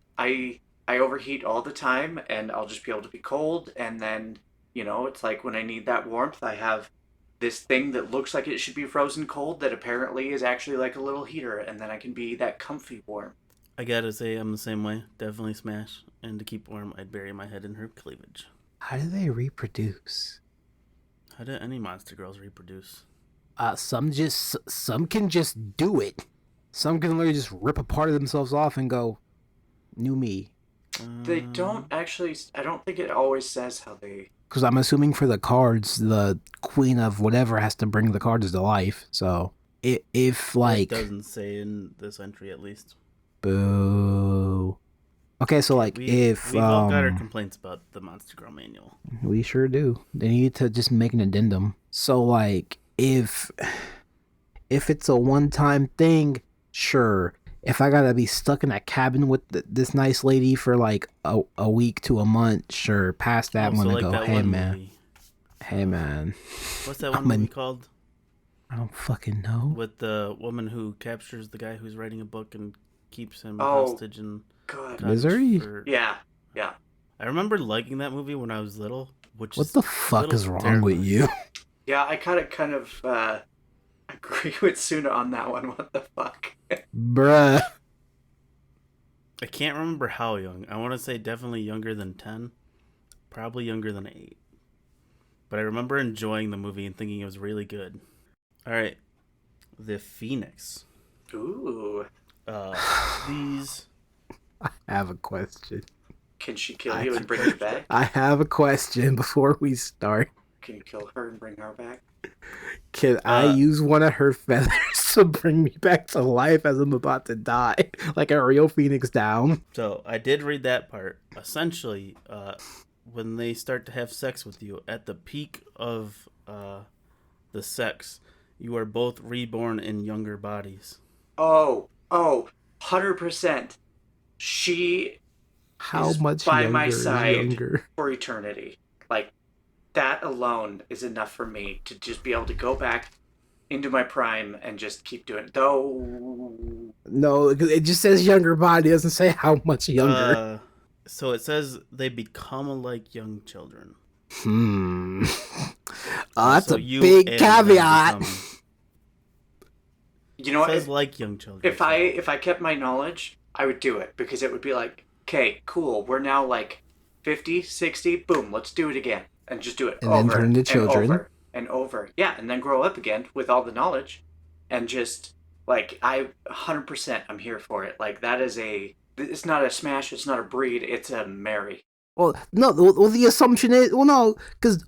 [SPEAKER 2] I overheat all the time, and I'll just be able to be cold, and then, you know, it's like when I need that warmth, I have this thing that looks like it should be frozen cold that apparently is actually like a little heater, and then I can be that comfy warm.
[SPEAKER 1] I gotta say, I'm the same way. Definitely smash. And to keep warm, I'd bury my head in her cleavage.
[SPEAKER 3] How do they reproduce?
[SPEAKER 1] How do any monster girls reproduce?
[SPEAKER 3] Some can just do it. Some can literally just rip a part of themselves off and go, new me.
[SPEAKER 2] They don't actually. I don't think it always says how they.
[SPEAKER 3] Because I'm assuming for the cards, the queen of whatever has to bring the cards to life. So if like,
[SPEAKER 1] it doesn't say in this entry at least.
[SPEAKER 3] Boo. Okay, so like if
[SPEAKER 1] we've all got our complaints about the Monster Girl manual.
[SPEAKER 3] we sure do. They need to just make an addendum. So like if it's a one-time thing, sure. If I gotta be stuck in a cabin with this nice lady for like a week to a month, sure. Past that, I'm
[SPEAKER 1] Also,
[SPEAKER 3] gonna
[SPEAKER 1] like
[SPEAKER 3] go,
[SPEAKER 1] that
[SPEAKER 3] hey
[SPEAKER 1] one
[SPEAKER 3] man,
[SPEAKER 1] movie.
[SPEAKER 3] hey man.
[SPEAKER 1] What's that one
[SPEAKER 3] I'm
[SPEAKER 1] movie
[SPEAKER 3] an-
[SPEAKER 1] called?
[SPEAKER 3] I don't fucking know.
[SPEAKER 1] With the woman who captures the guy who's writing a book and keeps him
[SPEAKER 2] Oh,
[SPEAKER 1] hostage in
[SPEAKER 2] God.
[SPEAKER 1] cottage
[SPEAKER 3] Misery?
[SPEAKER 1] for-
[SPEAKER 2] Yeah.
[SPEAKER 1] I remember liking that movie when I was little. Which
[SPEAKER 3] What
[SPEAKER 1] is
[SPEAKER 3] the
[SPEAKER 1] a
[SPEAKER 3] fuck
[SPEAKER 1] little
[SPEAKER 3] is wrong with
[SPEAKER 1] terrifying.
[SPEAKER 3] you?
[SPEAKER 2] Yeah, I kind of agree with Suna on that one. What the fuck?
[SPEAKER 3] Bruh.
[SPEAKER 1] I can't remember how young. I want to say definitely younger than 10. Probably younger than 8. But I remember enjoying the movie and thinking it was really good. Alright. The Phoenix.
[SPEAKER 2] Ooh.
[SPEAKER 1] These...
[SPEAKER 3] I have a question.
[SPEAKER 2] Can she kill you and bring you back?
[SPEAKER 3] I have a question before we start.
[SPEAKER 2] Can you kill her and bring her back?
[SPEAKER 3] Can I use one of her feathers to bring me back to life as I'm about to die? Like a real Phoenix down?
[SPEAKER 1] So, I did read that part. Essentially, when they start to have sex with you, at the peak of the sex, you are both reborn in younger bodies.
[SPEAKER 2] Oh, 100%. She
[SPEAKER 3] How
[SPEAKER 2] is
[SPEAKER 3] much
[SPEAKER 2] by
[SPEAKER 3] younger
[SPEAKER 2] my
[SPEAKER 3] is
[SPEAKER 2] side
[SPEAKER 3] younger?
[SPEAKER 2] for eternity. Like, that alone is enough for me to just be able to go back into my prime and just keep doing it. Though...
[SPEAKER 3] No, it just says younger body. It doesn't say how much younger.
[SPEAKER 1] So it says they become like young children.
[SPEAKER 3] That's
[SPEAKER 1] So
[SPEAKER 3] a
[SPEAKER 1] you
[SPEAKER 3] big
[SPEAKER 1] and them
[SPEAKER 3] caveat.
[SPEAKER 1] become-
[SPEAKER 2] You know what?
[SPEAKER 1] It says like young children.
[SPEAKER 2] If I kept my knowledge, I would do it, because it would be like, okay, cool, we're now like 50, 60, boom, let's do it again. And just do it
[SPEAKER 3] And then
[SPEAKER 2] over
[SPEAKER 3] turn into
[SPEAKER 2] and
[SPEAKER 3] children.
[SPEAKER 2] over and over. Yeah, and then grow up again with all the knowledge. And just, like, 100% I'm here for it. Like, that is it's not a smash, it's not a breed, it's a marry.
[SPEAKER 3] Well, no. Well, the assumption is, well, no, because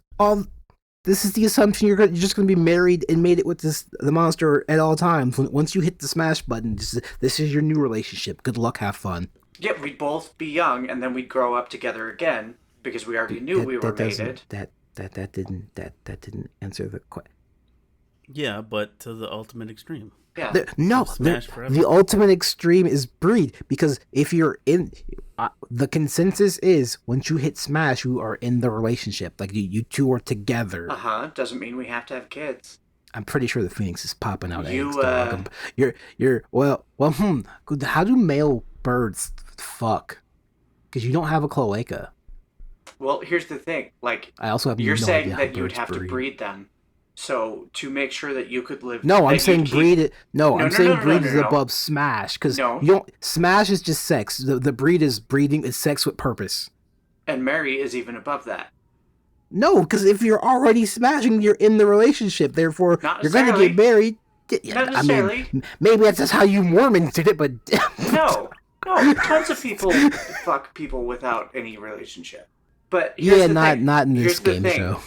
[SPEAKER 3] this is the assumption you're just going to be married and made it with the monster at all times. Once you hit the smash button, this is your new relationship. Good luck, have fun.
[SPEAKER 2] Yeah, we'd both be young, and then we'd grow up together again, because we already knew we were mated.
[SPEAKER 3] That didn't answer the question.
[SPEAKER 1] Yeah, but to the ultimate extreme.
[SPEAKER 2] Yeah.
[SPEAKER 3] The ultimate extreme is breed, because if you're in, the consensus is once you hit smash, you are in the relationship. Like you two are together.
[SPEAKER 2] Doesn't mean we have to have kids.
[SPEAKER 3] I'm pretty sure the Phoenix is popping out
[SPEAKER 2] You,
[SPEAKER 3] eggs, dog. How do male birds fuck? Because you don't have a cloaca.
[SPEAKER 2] Well, here's the thing. Like,
[SPEAKER 3] I also have
[SPEAKER 2] you're
[SPEAKER 3] no
[SPEAKER 2] saying
[SPEAKER 3] idea
[SPEAKER 2] that
[SPEAKER 3] how
[SPEAKER 2] you would
[SPEAKER 3] birds
[SPEAKER 2] have to
[SPEAKER 3] breed.
[SPEAKER 2] breed them. So, to make sure that you could live...
[SPEAKER 3] No, I'm
[SPEAKER 2] that
[SPEAKER 3] saying
[SPEAKER 2] you'd keep-
[SPEAKER 3] breed. No, I'm saying
[SPEAKER 2] no,
[SPEAKER 3] breed
[SPEAKER 2] no,
[SPEAKER 3] is
[SPEAKER 2] no.
[SPEAKER 3] above smash, because
[SPEAKER 2] No.
[SPEAKER 3] you don't. Smash is just sex. The breed is breeding. It's sex with purpose.
[SPEAKER 2] And marry is even above that.
[SPEAKER 3] No, because if you're already smashing, you're in the relationship. Therefore,
[SPEAKER 2] Not
[SPEAKER 3] you're going to
[SPEAKER 2] necessarily.
[SPEAKER 3] get married.
[SPEAKER 2] Not necessarily.
[SPEAKER 3] Maybe that's just how you Mormons did it, but
[SPEAKER 2] No, tons of people fuck people without any relationship. But here's
[SPEAKER 3] yeah,
[SPEAKER 2] the thing.
[SPEAKER 3] not in this
[SPEAKER 2] Here's the
[SPEAKER 3] game
[SPEAKER 2] thing.
[SPEAKER 3] show.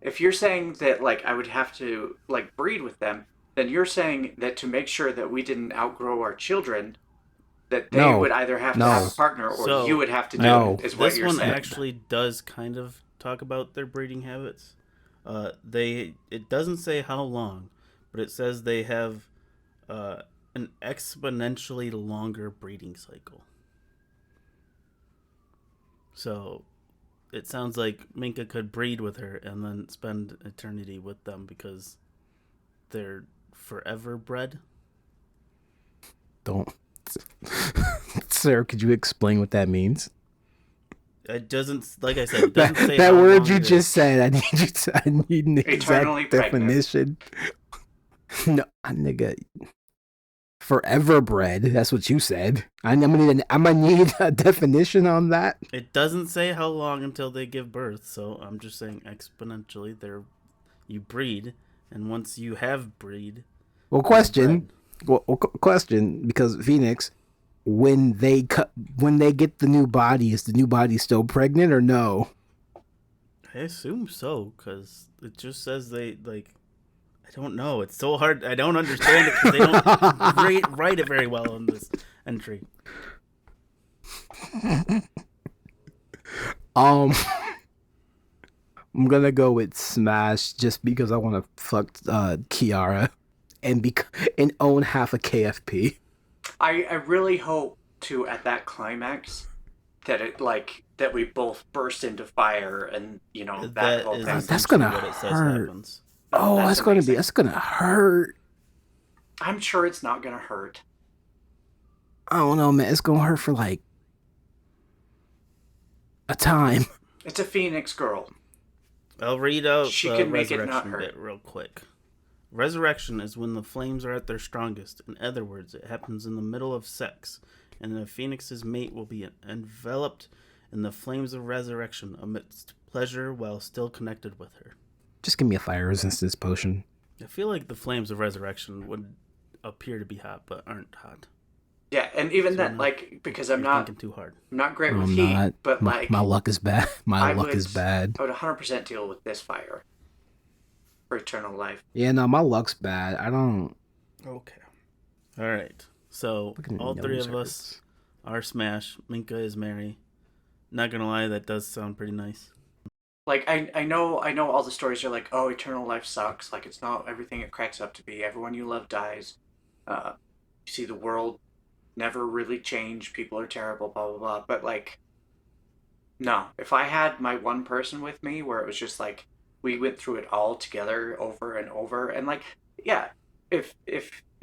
[SPEAKER 2] If you're saying that, like, I would have to, like, breed with them, then you're saying that to make sure that we didn't outgrow our children, that they
[SPEAKER 3] No.
[SPEAKER 2] would either have to
[SPEAKER 3] No.
[SPEAKER 2] have a partner or
[SPEAKER 1] So,
[SPEAKER 2] you would have to do
[SPEAKER 3] No.
[SPEAKER 2] it, is what
[SPEAKER 1] This
[SPEAKER 2] you're
[SPEAKER 1] one
[SPEAKER 2] saying.
[SPEAKER 1] actually does kind of talk about their breeding habits. It doesn't say how long, but it says they have an exponentially longer breeding cycle. So it sounds like Minka could breed with her and then spend eternity with them because they're forever bred.
[SPEAKER 3] Don't, sir. Could you explain what that means?
[SPEAKER 1] It doesn't, like I said, it doesn't say
[SPEAKER 3] that
[SPEAKER 1] how
[SPEAKER 3] word
[SPEAKER 1] long
[SPEAKER 3] you
[SPEAKER 1] it
[SPEAKER 3] just
[SPEAKER 1] is.
[SPEAKER 3] said. I need an
[SPEAKER 2] Eternally
[SPEAKER 3] exact
[SPEAKER 2] pregnant.
[SPEAKER 3] definition. No, nigga. Forever bred. That's what you said. I'm gonna need a definition on that.
[SPEAKER 1] It doesn't say how long until they give birth, so I'm just saying exponentially. You breed, and once you have breed,
[SPEAKER 3] Well, question. Question. Because Phoenix, when they get the new body, is the new body still pregnant or no?
[SPEAKER 1] I assume so, because it just says they like. I don't know. It's so hard. I don't understand it because they don't write it very well on this. entry.
[SPEAKER 3] Um, I'm gonna go with Smash just because I want to fuck Kiara and own half a KFP.
[SPEAKER 2] I really hope to at that climax that it like that we both burst into fire and that
[SPEAKER 1] That
[SPEAKER 2] whole
[SPEAKER 1] is
[SPEAKER 2] thing.
[SPEAKER 3] That's
[SPEAKER 1] essentially
[SPEAKER 3] gonna
[SPEAKER 1] what it says
[SPEAKER 3] hurt.
[SPEAKER 1] happens.
[SPEAKER 3] Oh, that's
[SPEAKER 2] amazing.
[SPEAKER 3] gonna hurt.
[SPEAKER 2] I'm sure it's not gonna hurt.
[SPEAKER 3] I don't know, man. It's gonna hurt for like a time.
[SPEAKER 2] It's a Phoenix girl.
[SPEAKER 1] I'll read out
[SPEAKER 2] She
[SPEAKER 1] the
[SPEAKER 2] can make it not
[SPEAKER 1] resurrection
[SPEAKER 2] hurt.
[SPEAKER 1] bit real quick. Resurrection is when the flames are at their strongest. In other words, it happens in the middle of sex, and the phoenix's mate will be enveloped in the flames of resurrection amidst pleasure while still connected with her.
[SPEAKER 3] Just give me a fire resistance potion.
[SPEAKER 1] I feel like the flames of resurrection would appear to be hot, but aren't hot.
[SPEAKER 2] Yeah, and even
[SPEAKER 1] So
[SPEAKER 2] then,
[SPEAKER 1] now
[SPEAKER 2] like because
[SPEAKER 1] You're
[SPEAKER 2] I'm not
[SPEAKER 1] thinking too hard.
[SPEAKER 2] great with
[SPEAKER 3] I'm
[SPEAKER 2] heat,
[SPEAKER 3] not.
[SPEAKER 2] but like
[SPEAKER 3] My luck is bad. My luck is bad.
[SPEAKER 2] I would 100% deal with this fire for eternal life.
[SPEAKER 3] Yeah, no, my luck's bad. I don't.
[SPEAKER 1] Okay. All right. So
[SPEAKER 3] Fucking
[SPEAKER 1] all three
[SPEAKER 3] nose
[SPEAKER 1] of us
[SPEAKER 3] hurts.
[SPEAKER 1] are Smash. Minka is Mary. Not gonna lie, that does sound pretty nice.
[SPEAKER 2] Like I know all the stories are like, oh, eternal life sucks. Like it's not everything it cracks up to be. Everyone you love dies. You see the world never really change. People are terrible. Blah blah blah. But like, no. If I had my one person with me, where it was just like we went through it all together over and over, and like, yeah, if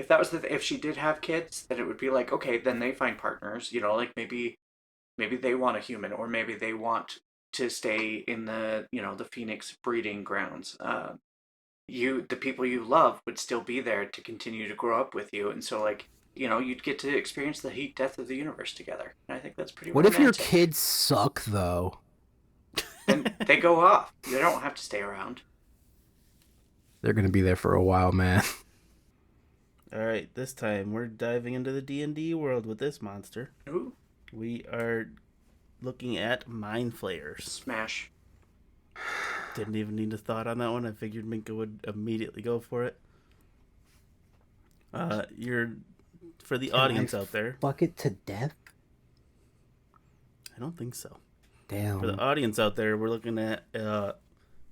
[SPEAKER 2] that was if she did have kids, then it would be like, okay, then they find partners. Like maybe they want a human, or maybe they want to stay in the Phoenix breeding grounds. The people you love would still be there to continue to grow up with you, and so like you'd get to experience the heat death of the universe together. And I think that's pretty
[SPEAKER 3] What
[SPEAKER 2] romantic.
[SPEAKER 3] if your kids suck though?
[SPEAKER 2] Then they go off. They don't have to stay around.
[SPEAKER 3] They're gonna be there for a while, man.
[SPEAKER 1] All right. This time we're diving into the D&D world with this monster.
[SPEAKER 2] Ooh,
[SPEAKER 1] We are looking at mind flayers.
[SPEAKER 2] smash.
[SPEAKER 1] Didn't even need a thought on that one. I figured Minka would immediately go for it. You're for the audience out there.
[SPEAKER 3] Fuck it to death.
[SPEAKER 1] I don't think so.
[SPEAKER 3] Damn.
[SPEAKER 1] For the audience out there, we're looking at a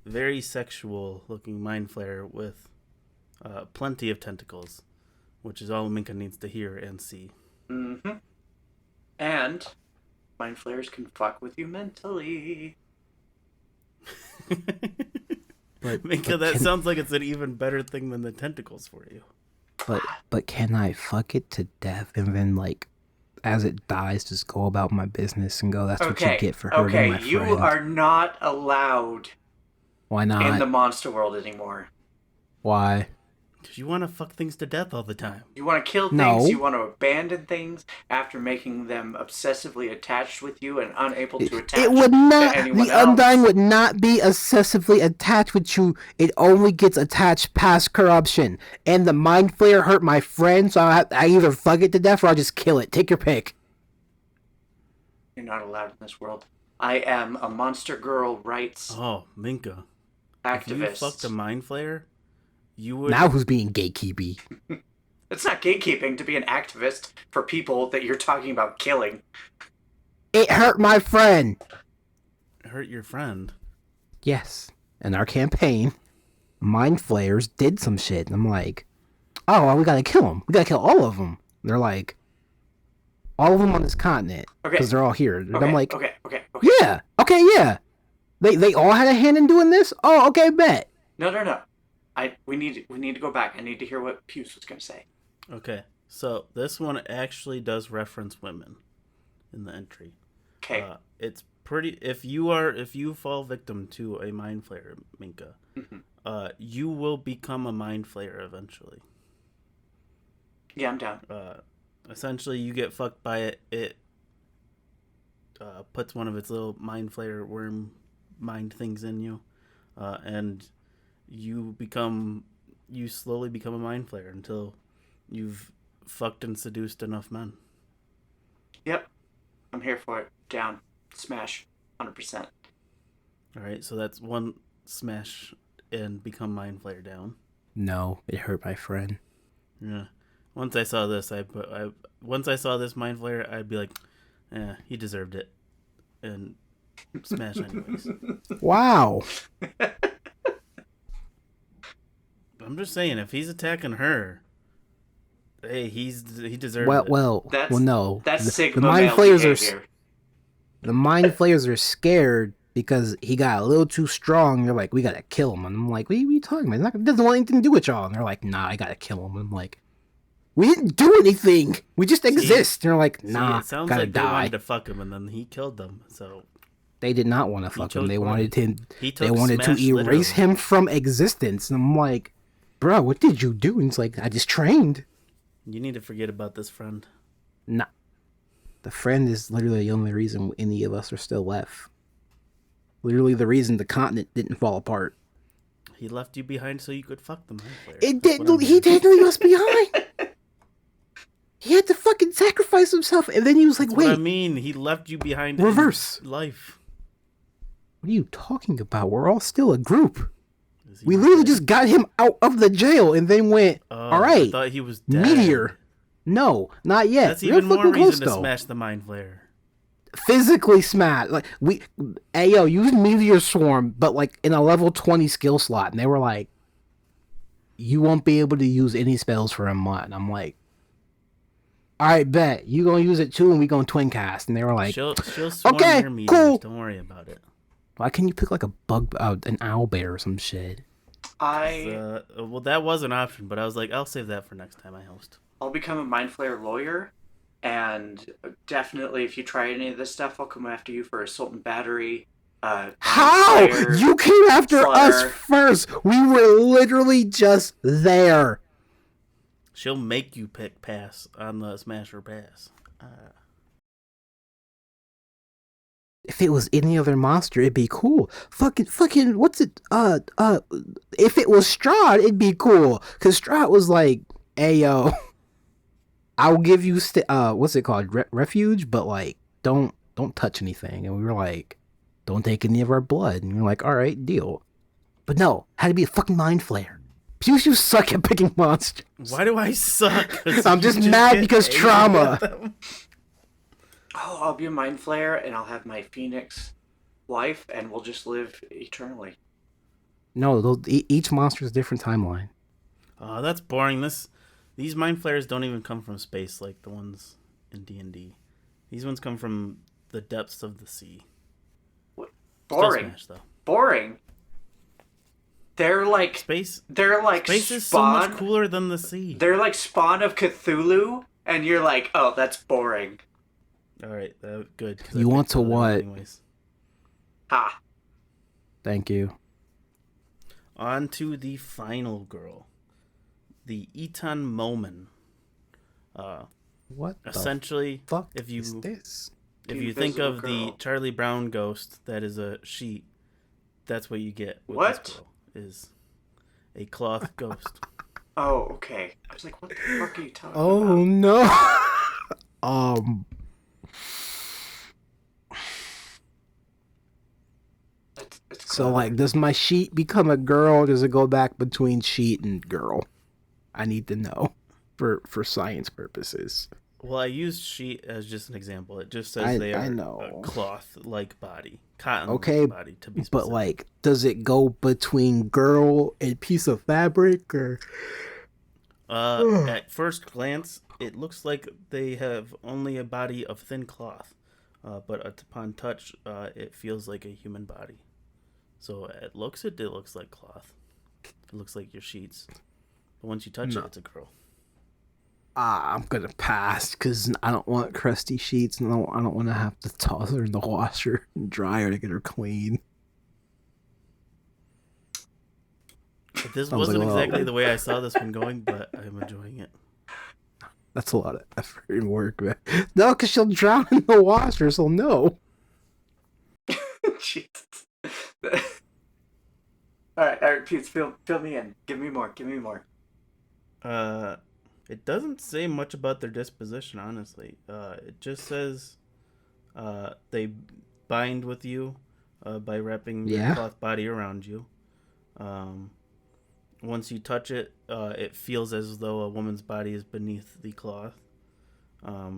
[SPEAKER 1] very sexual looking mind flayer with plenty of tentacles, which is all Minka needs to hear and see.
[SPEAKER 2] Mm-hmm. And mind flayers can fuck with you mentally.
[SPEAKER 1] Minka, that sounds like it's an even better thing than the tentacles for you.
[SPEAKER 3] But can I fuck it to death and then like, as it dies, just go about my business and go? That's what you get for hurting my friend.
[SPEAKER 2] You are not allowed
[SPEAKER 3] Why not?
[SPEAKER 2] in the monster world anymore.
[SPEAKER 3] Why?
[SPEAKER 1] Because you want to fuck things to death all the time.
[SPEAKER 2] You want to kill things,
[SPEAKER 3] No.
[SPEAKER 2] you want to abandon things after making them obsessively attached with you and unable to attach
[SPEAKER 3] It would not.
[SPEAKER 2] to anyone
[SPEAKER 3] The
[SPEAKER 2] else.
[SPEAKER 3] Undying would not be excessively attached with you. It only gets attached past corruption. And the mind flayer hurt my friend, so I either fuck it to death or I just kill it. Take your pick.
[SPEAKER 2] You're not allowed in this world. I am a monster girl rights
[SPEAKER 1] Oh, Minka. If you
[SPEAKER 2] activist.
[SPEAKER 1] fucked a mind flayer, you would...
[SPEAKER 3] Now who's being gatekeepy?
[SPEAKER 2] It's not gatekeeping to be an activist for people that you're talking about killing.
[SPEAKER 3] It hurt my friend.
[SPEAKER 1] hurt your friend.
[SPEAKER 3] Yes. In our campaign, mind flayers did some shit. And I'm like, oh, well, we gotta kill them. We gotta kill all of them. They're like, all of them on this continent.
[SPEAKER 2] Okay.
[SPEAKER 3] Because they're all here. And
[SPEAKER 2] Okay,
[SPEAKER 3] I'm like,
[SPEAKER 2] okay.
[SPEAKER 3] yeah. Okay, yeah. They all had a hand in doing this? Oh, okay, bet.
[SPEAKER 2] No. We need to go back. I need to hear what Puce was going to say.
[SPEAKER 1] Okay, so this one actually does reference women in the entry.
[SPEAKER 2] Okay.
[SPEAKER 1] It's pretty. If you fall victim to a mind flayer, Minka, you will become a mind flayer eventually.
[SPEAKER 2] Yeah, I'm down.
[SPEAKER 1] Essentially, you get fucked by it. It puts one of its little mind flayer worm mind things in you, and you slowly become a mind flayer until you've fucked and seduced enough men.
[SPEAKER 2] Yep. I'm here for it. Down. Smash. 100%.
[SPEAKER 1] All right, so that's one smash and become mind flayer down.
[SPEAKER 3] No, it hurt my friend.
[SPEAKER 1] Yeah. Once I saw this, once I saw this mind flare, I'd be like, he deserved it, and smash anyways.
[SPEAKER 3] Wow.
[SPEAKER 1] I'm just saying, if he's attacking her, hey, he deserves
[SPEAKER 3] Well,
[SPEAKER 1] it.
[SPEAKER 3] well, no.
[SPEAKER 2] That's
[SPEAKER 3] the
[SPEAKER 2] Sigma
[SPEAKER 3] mind
[SPEAKER 2] male
[SPEAKER 3] flayers
[SPEAKER 2] behavior.
[SPEAKER 3] the mind flayers are scared because he got a little too strong. They're like, we gotta kill him. And I'm like, what are you talking about? He doesn't want anything to do with y'all. And they're like, nah, I gotta kill him. And I'm like, we didn't do anything. We just exist. And they're like, nah,
[SPEAKER 1] it sounds
[SPEAKER 3] gotta
[SPEAKER 1] like they
[SPEAKER 3] die.
[SPEAKER 1] wanted to fuck him, and then he killed them. So
[SPEAKER 3] They did not want to fuck him.
[SPEAKER 1] chose
[SPEAKER 3] They
[SPEAKER 1] Barney.
[SPEAKER 3] wanted him.
[SPEAKER 1] He
[SPEAKER 3] They
[SPEAKER 1] took
[SPEAKER 3] wanted to
[SPEAKER 1] Smash
[SPEAKER 3] erase
[SPEAKER 1] literally.
[SPEAKER 3] him from existence. And I'm like, bro, what did you do? And he's like, I just trained.
[SPEAKER 1] You need to forget about this friend.
[SPEAKER 3] Nah. The friend is literally the only reason any of us are still left. Literally the reason the continent didn't fall apart.
[SPEAKER 1] He left you behind so you could fuck the mind flayer.
[SPEAKER 3] It
[SPEAKER 1] That's what I'm
[SPEAKER 3] didn't. He
[SPEAKER 1] hearing.
[SPEAKER 3] didn't leave us behind. He had to fucking sacrifice himself, and then he was like,
[SPEAKER 1] That's
[SPEAKER 3] "Wait,
[SPEAKER 1] what I mean, he left you behind. in
[SPEAKER 3] Reverse.
[SPEAKER 1] life.
[SPEAKER 3] what are you talking about? We're all still a group.
[SPEAKER 1] Is he
[SPEAKER 3] We
[SPEAKER 1] not
[SPEAKER 3] literally
[SPEAKER 1] dead?
[SPEAKER 3] just got him out of the jail, and then went,
[SPEAKER 1] Oh,
[SPEAKER 3] all right,
[SPEAKER 1] I thought he was dead.
[SPEAKER 3] Meteor. No, not yet.
[SPEAKER 1] That's
[SPEAKER 3] Real
[SPEAKER 1] even more
[SPEAKER 3] fucking
[SPEAKER 1] reason
[SPEAKER 3] close,
[SPEAKER 1] to
[SPEAKER 3] though.
[SPEAKER 1] smash the mind flayer.
[SPEAKER 3] Physically smash. Like hey yo, use Meteor Swarm, but like in a level 20 skill slot, and they were like, you won't be able to use any spells for a month. And I'm like, all right, bet you gonna use it too, and we gonna twin cast. And they were like,
[SPEAKER 1] She'll swarm
[SPEAKER 3] okay,
[SPEAKER 1] your meteors.
[SPEAKER 3] cool.
[SPEAKER 1] Don't worry about it.
[SPEAKER 3] why can't you pick like a bug, an owl bear or some shit?
[SPEAKER 1] Well, that was an option, but I was like, I'll save that for next time I host.
[SPEAKER 2] I'll become a Mind Flayer lawyer, and definitely if you try any of this stuff, I'll come after you for assault and battery. Mind
[SPEAKER 3] How?
[SPEAKER 2] Flayer,
[SPEAKER 3] You came after us
[SPEAKER 2] slaughter.
[SPEAKER 3] first. We were literally just there.
[SPEAKER 1] She'll make you pick pass on the Smasher pass.
[SPEAKER 3] If it was any other monster, it'd be cool. Fucking, what's it? If it was Strahd, it'd be cool. Cause Strahd was like, "Hey yo, I'll give you what's it called, refuge, but like, don't touch anything." And we were like, "Don't take any of our blood." And we were like, "All right, deal." But no, had to be a fucking mind flayer. You suck at picking monsters.
[SPEAKER 1] Why do I suck? 'Cause
[SPEAKER 3] I'm
[SPEAKER 1] you
[SPEAKER 3] just mad
[SPEAKER 1] get
[SPEAKER 3] because
[SPEAKER 1] angry
[SPEAKER 3] trauma.
[SPEAKER 1] at them.
[SPEAKER 2] Oh, I'll be a Mind Flayer, and I'll have my Phoenix wife, and we'll just live eternally.
[SPEAKER 3] No, each monster is a different timeline.
[SPEAKER 1] Oh, that's boring. These mind flayers don't even come from space like the ones in D&D. These ones come from the depths of the sea. Still
[SPEAKER 2] Boring.
[SPEAKER 1] Smash, though.
[SPEAKER 2] Boring. They're like
[SPEAKER 1] Space
[SPEAKER 2] space
[SPEAKER 1] is so
[SPEAKER 2] spawn.
[SPEAKER 1] much cooler than the sea.
[SPEAKER 2] They're like spawn of Cthulhu, and you're like, oh, that's boring.
[SPEAKER 1] All right, good. 'cause
[SPEAKER 3] You
[SPEAKER 1] I
[SPEAKER 3] want
[SPEAKER 1] picked
[SPEAKER 3] to
[SPEAKER 1] one of them
[SPEAKER 3] what?
[SPEAKER 1] anyways.
[SPEAKER 2] Ha.
[SPEAKER 3] Thank you.
[SPEAKER 1] On to the final girl, the Eton Moman.
[SPEAKER 3] What
[SPEAKER 1] Essentially,
[SPEAKER 3] the fuck
[SPEAKER 1] if you
[SPEAKER 3] is this?
[SPEAKER 1] if
[SPEAKER 2] The
[SPEAKER 1] you think
[SPEAKER 2] Invisible
[SPEAKER 1] of the
[SPEAKER 2] Girl.
[SPEAKER 1] Charlie Brown ghost, that is a sheet. That's what you get with
[SPEAKER 2] What?
[SPEAKER 1] this girl, is a cloth ghost.
[SPEAKER 2] Oh, okay. I was like, what the fuck are you talking
[SPEAKER 3] Oh
[SPEAKER 2] about?
[SPEAKER 3] no.
[SPEAKER 2] It's
[SPEAKER 3] So
[SPEAKER 2] clever.
[SPEAKER 3] like, does my sheet become a girl? Or does it go back between sheet and girl? I need to know for science purposes.
[SPEAKER 1] Well, I used sheet as just an example. It just says
[SPEAKER 3] I
[SPEAKER 1] they are
[SPEAKER 3] know.
[SPEAKER 1] a cloth-like body, cotton
[SPEAKER 3] Okay,
[SPEAKER 1] body to be specific.
[SPEAKER 3] But like, does it go between girl and piece of fabric or?
[SPEAKER 1] At first glance, it looks like they have only a body of thin cloth, but upon touch, it feels like a human body. So it looks like cloth. It looks like your sheets. But once you touch
[SPEAKER 3] No.
[SPEAKER 1] it, it's a girl.
[SPEAKER 3] I'm gonna pass because I don't want crusty sheets, and I don't want to have to toss her in the washer and dry her to get her clean.
[SPEAKER 1] But this
[SPEAKER 3] I was
[SPEAKER 1] wasn't
[SPEAKER 3] like, well-
[SPEAKER 1] exactly the way I saw this one going, but I'm enjoying it.
[SPEAKER 3] That's a lot of effort and work, man. No, because she'll drown in the washer, so no.
[SPEAKER 2] Jesus. all right, Pete, fill me in. Give me more.
[SPEAKER 1] It doesn't say much about their disposition, honestly. It just says they bind with you by wrapping
[SPEAKER 3] Yeah.
[SPEAKER 1] your cloth body around you. once you touch it, it feels as though a woman's body is beneath the cloth. But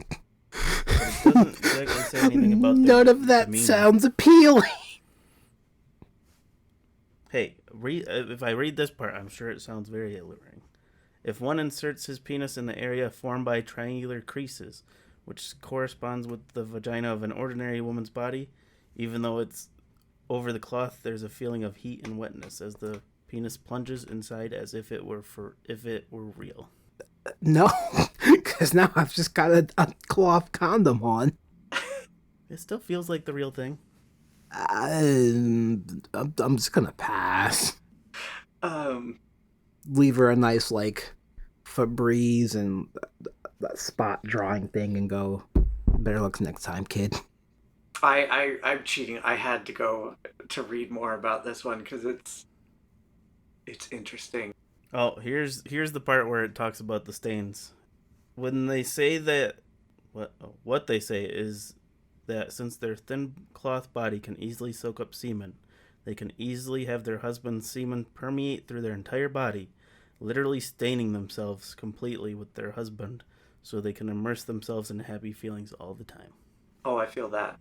[SPEAKER 1] it doesn't exactly say anything about
[SPEAKER 3] None of that
[SPEAKER 1] demeanor.
[SPEAKER 3] sounds appealing.
[SPEAKER 1] Hey, if I read this part, I'm sure it sounds very alluring. If one inserts his penis in the area formed by triangular creases, which corresponds with the vagina of an ordinary woman's body, even though it's over the cloth, there's a feeling of heat and wetness as the penis plunges inside as if it were real.
[SPEAKER 3] No, because now I've just got a cloth condom on.
[SPEAKER 1] It still feels like the real thing.
[SPEAKER 3] I'm just gonna pass. Leave her a nice Febreze and that spot drawing thing and go. Better luck next time, kid.
[SPEAKER 2] I'm cheating. I had to go to read more about this one because it's interesting.
[SPEAKER 1] Oh, here's the part where it talks about the stains. When they say that, what they say is that since their thin cloth body can easily soak up semen, they can easily have their husband's semen permeate through their entire body, literally staining themselves completely with their husband, so they can immerse themselves in happy feelings all the time.
[SPEAKER 2] Oh, I feel that.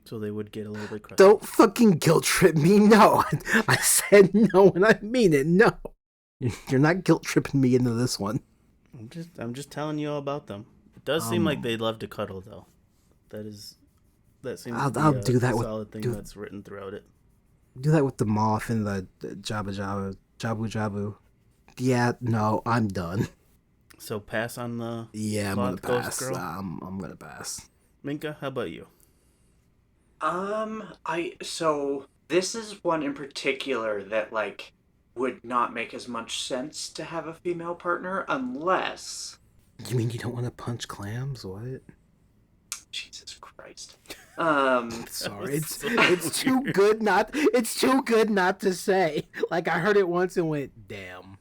[SPEAKER 1] So they would get a little bit crusty.
[SPEAKER 3] Don't fucking guilt trip me. No, I said no, and I mean it. No, you're not guilt tripping me into this one.
[SPEAKER 1] I'm just telling you all about them. It does seem like they'd love to cuddle, though. That seems to be
[SPEAKER 3] I'll do that with
[SPEAKER 1] solid thing that's written throughout it.
[SPEAKER 3] Do that with the moth and the Jabu Jabu. Yeah, no, I'm done.
[SPEAKER 1] So pass on the
[SPEAKER 3] I'm gonna pass.
[SPEAKER 1] Girl?
[SPEAKER 3] I'm gonna pass.
[SPEAKER 1] Minka, how about you?
[SPEAKER 2] So this is one in particular that would not make as much sense to have a female partner unless.
[SPEAKER 3] You mean you don't want to punch clams? What?
[SPEAKER 2] Jesus Christ.
[SPEAKER 3] Sorry, it's too good not to say. I heard it once and went, damn,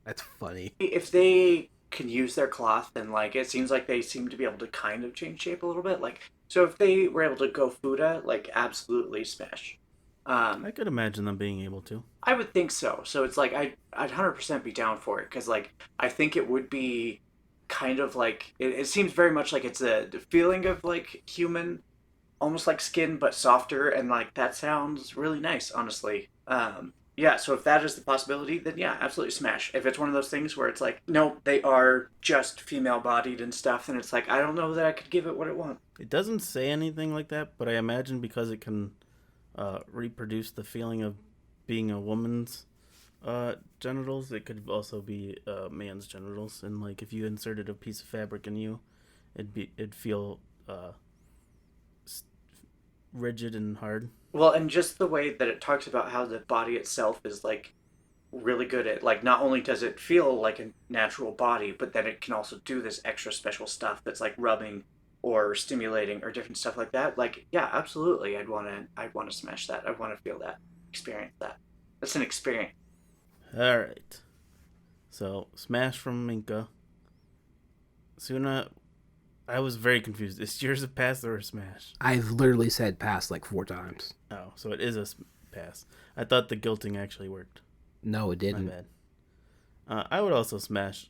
[SPEAKER 3] that's funny.
[SPEAKER 2] If they can use their cloth, then it seems like they seem to be able to kind of change shape a little bit. So if they were able to go Fuda, absolutely smash.
[SPEAKER 1] I could imagine them being able to.
[SPEAKER 2] I would think so. So it's I'd 100% be down for it because I think it would be kind of it seems very much like it's a feeling of human, almost like skin but softer, and that sounds really nice, honestly. Yeah, so if that is the possibility, then yeah, absolutely smash. If it's one of those things where it's no, they are just female bodied and stuff, then it's I don't know that I could give it what it wants.
[SPEAKER 1] It doesn't say anything like that, but I imagine because it can reproduce the feeling of being a woman's genitals, it could also be a man's genitals. And if you inserted a piece of fabric in you, it'd feel rigid and hard.
[SPEAKER 2] Well, and just the way that it talks about how the body itself is really good at not only does it feel like a natural body, but then it can also do this extra special stuff that's rubbing or stimulating or different stuff like that. Yeah, absolutely. I'd want to smash that. I want to feel that, experience that. That's an experience.
[SPEAKER 1] All right. So smash from Minka. Suna, I was very confused. Is yours a pass or a smash?
[SPEAKER 3] I've literally said pass 4 times.
[SPEAKER 1] Oh, so it is a pass. I thought the guilting actually worked.
[SPEAKER 3] No, it didn't.
[SPEAKER 1] My bad. I would also smash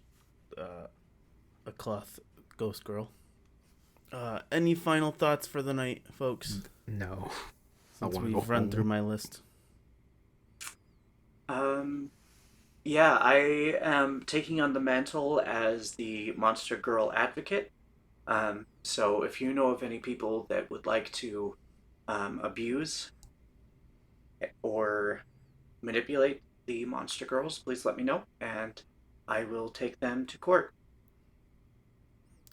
[SPEAKER 1] a cloth ghost girl. Any final thoughts for the night, folks?
[SPEAKER 3] No.
[SPEAKER 1] Since we've run through my list.
[SPEAKER 2] Yeah, I am taking on the mantle as the monster girl advocate. So if you know of any people that would like to abuse or manipulate the monster girls, please let me know, and I will take them to court.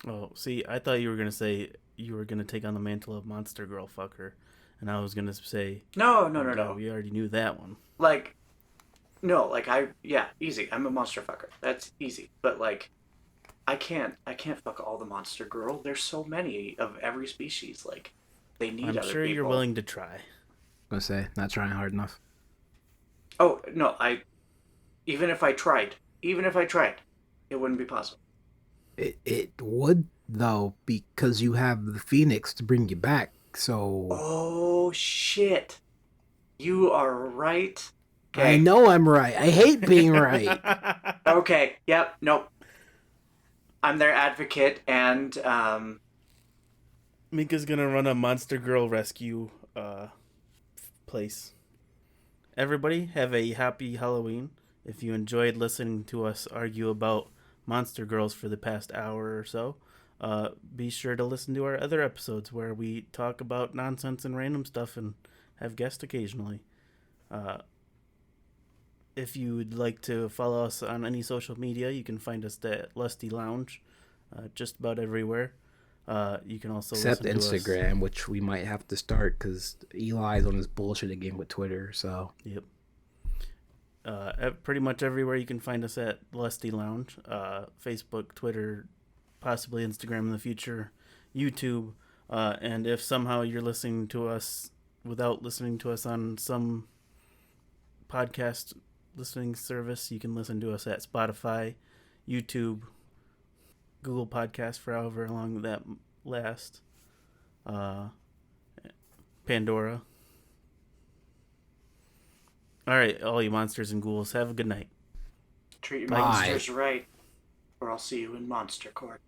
[SPEAKER 1] Oh, see, I thought you were going to say you were going to take on the mantle of monster girl fucker, and I was going to say...
[SPEAKER 2] No.
[SPEAKER 1] We already knew that one.
[SPEAKER 2] Easy. I'm a monster fucker. That's easy. But, I can't fuck all the monster girl. There's so many of every species. They need other people.
[SPEAKER 1] I'm sure you're willing to try.
[SPEAKER 3] I was going to say, not trying hard enough.
[SPEAKER 2] Oh, no, even if I tried, it wouldn't be possible.
[SPEAKER 3] It would, though, because you have the Phoenix to bring you back, so...
[SPEAKER 2] Oh, shit. You are right.
[SPEAKER 3] I know I'm right. I hate being right.
[SPEAKER 2] Okay. Yep. Nope. I'm their advocate, and
[SPEAKER 1] Mika's gonna run a Monster Girl rescue place. Everybody, have a happy Halloween. If you enjoyed listening to us argue about Monster Girls for the past hour or so, be sure to listen to our other episodes where we talk about nonsense and random stuff and have guests occasionally. Uh, if you would like to follow us on any social media, you can find us at Lusty Lounge, just about everywhere. You can also
[SPEAKER 3] Except
[SPEAKER 1] listen to us.
[SPEAKER 3] Instagram, which we might have to start because Eli's on his bullshit again with Twitter. So
[SPEAKER 1] Yep. Pretty much everywhere you can find us at Lusty Lounge. Facebook, Twitter, possibly Instagram in the future, YouTube. And if somehow you're listening to us without listening to us on some podcast listening service, you can listen to us at Spotify, YouTube, Google Podcast for however long that lasts, Pandora. All right, all you monsters and ghouls, have a good night.
[SPEAKER 2] treat your
[SPEAKER 3] Bye.
[SPEAKER 2] monsters right, or I'll see you in Monster Court.